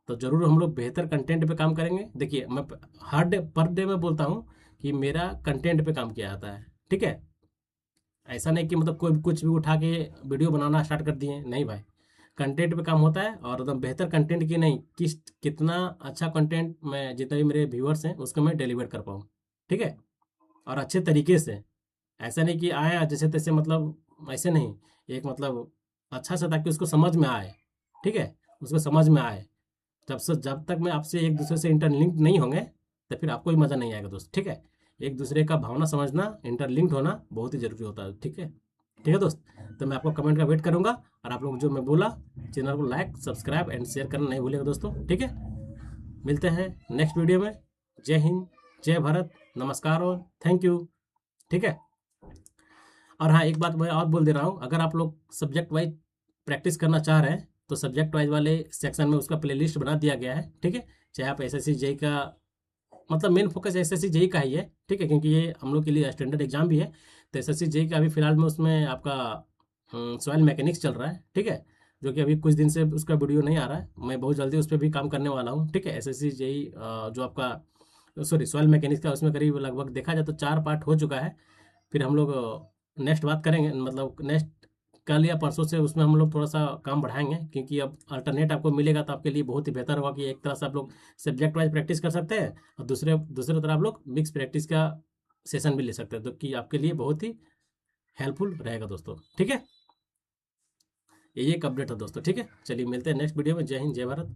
तो ज़रूर हम लोग बेहतर कंटेंट पे काम करेंगे। देखिए मैं हर डे पर डे में बोलता हूँ कि मेरा कंटेंट पे काम किया जाता है, ठीक है। ऐसा नहीं कि मतलब कोई भी कुछ भी उठा के वीडियो बनाना स्टार्ट कर दिए, नहीं भाई। कंटेंट पे काम होता है, और एकदम बेहतर कंटेंट की नहीं, कितना अच्छा कंटेंट मैं जितने भी मेरे व्यूअर्स हैं उसको मैं डिलीवर कर पाऊँ, ठीक है, और अच्छे तरीके से। ऐसा नहीं कि आए जैसे तैसे, मतलब ऐसे नहीं, एक मतलब अच्छा से ताकि उसको समझ में आए, ठीक है, उसको समझ में आए। जब तक मैं आपसे एक दूसरे से इंटरलिंक नहीं होंगे तो फिर आपको भी मज़ा नहीं आएगा दोस्त, ठीक है। एक दूसरे का भावना समझना, इंटरलिंक्ड होना बहुत ही ज़रूरी होता है, ठीक है दोस्त। तो मैं आपको कमेंट का वेट करूंगा, और आप लोग जो मैं बोला, चैनल को लाइक, सब्सक्राइब एंड शेयर करना नहीं भूलिएगा दोस्तों, ठीक है। मिलते हैं नेक्स्ट वीडियो में। जय हिंद, जय भारत, नमस्कार और थैंक यू, ठीक है। और हाँ, एक बात मैं और बोल दे रहा हूँ, अगर आप लोग सब्जेक्ट वाइज प्रैक्टिस करना चाह रहे हैं तो सब्जेक्ट वाइज वाले सेक्शन में उसका प्लेलिस्ट बना दिया गया है, ठीक है। चाहे आप एसएससी जेई का, मतलब मेन फोकस एसएससी जेई का ही है, ठीक है, क्योंकि ये हम लोग के लिए स्टैंडर्ड एग्जाम भी है। तो एसएससी जेई का अभी फिलहाल में उसमें आपका सॉइल मैकेनिक्स चल रहा है, ठीक है, जो कि अभी कुछ दिन से उसका वीडियो नहीं आ रहा है। मैं बहुत जल्दी उस पर भी काम करने वाला हूँ, ठीक है। एसएससी जेई जो आपका सॉरी सॉइल मैकेनिक्स का, उसमें करीब लगभग देखा जाए तो 4 पार्ट हो चुका है। फिर हम लोग नेक्स्ट बात करेंगे, मतलब नेक्स्ट कल या परसों से उसमें हम लोग थोड़ा सा काम बढ़ाएंगे, क्योंकि अब अल्टरनेट आपको मिलेगा तो आपके लिए बहुत ही बेहतर होगा कि एक तरह से आप लोग सब्जेक्ट वाइज प्रैक्टिस कर सकते हैं, और दूसरे दूसरे तरफ आप लोग मिक्स प्रैक्टिस का सेशन भी ले सकते हैं, तो कि आपके लिए बहुत ही हेल्पफुल रहेगा दोस्तों, ठीक है। ये एक अपडेट है दोस्तों, ठीक है। चलिए मिलते हैं नेक्स्ट वीडियो में। जय हिंद, जय भारत।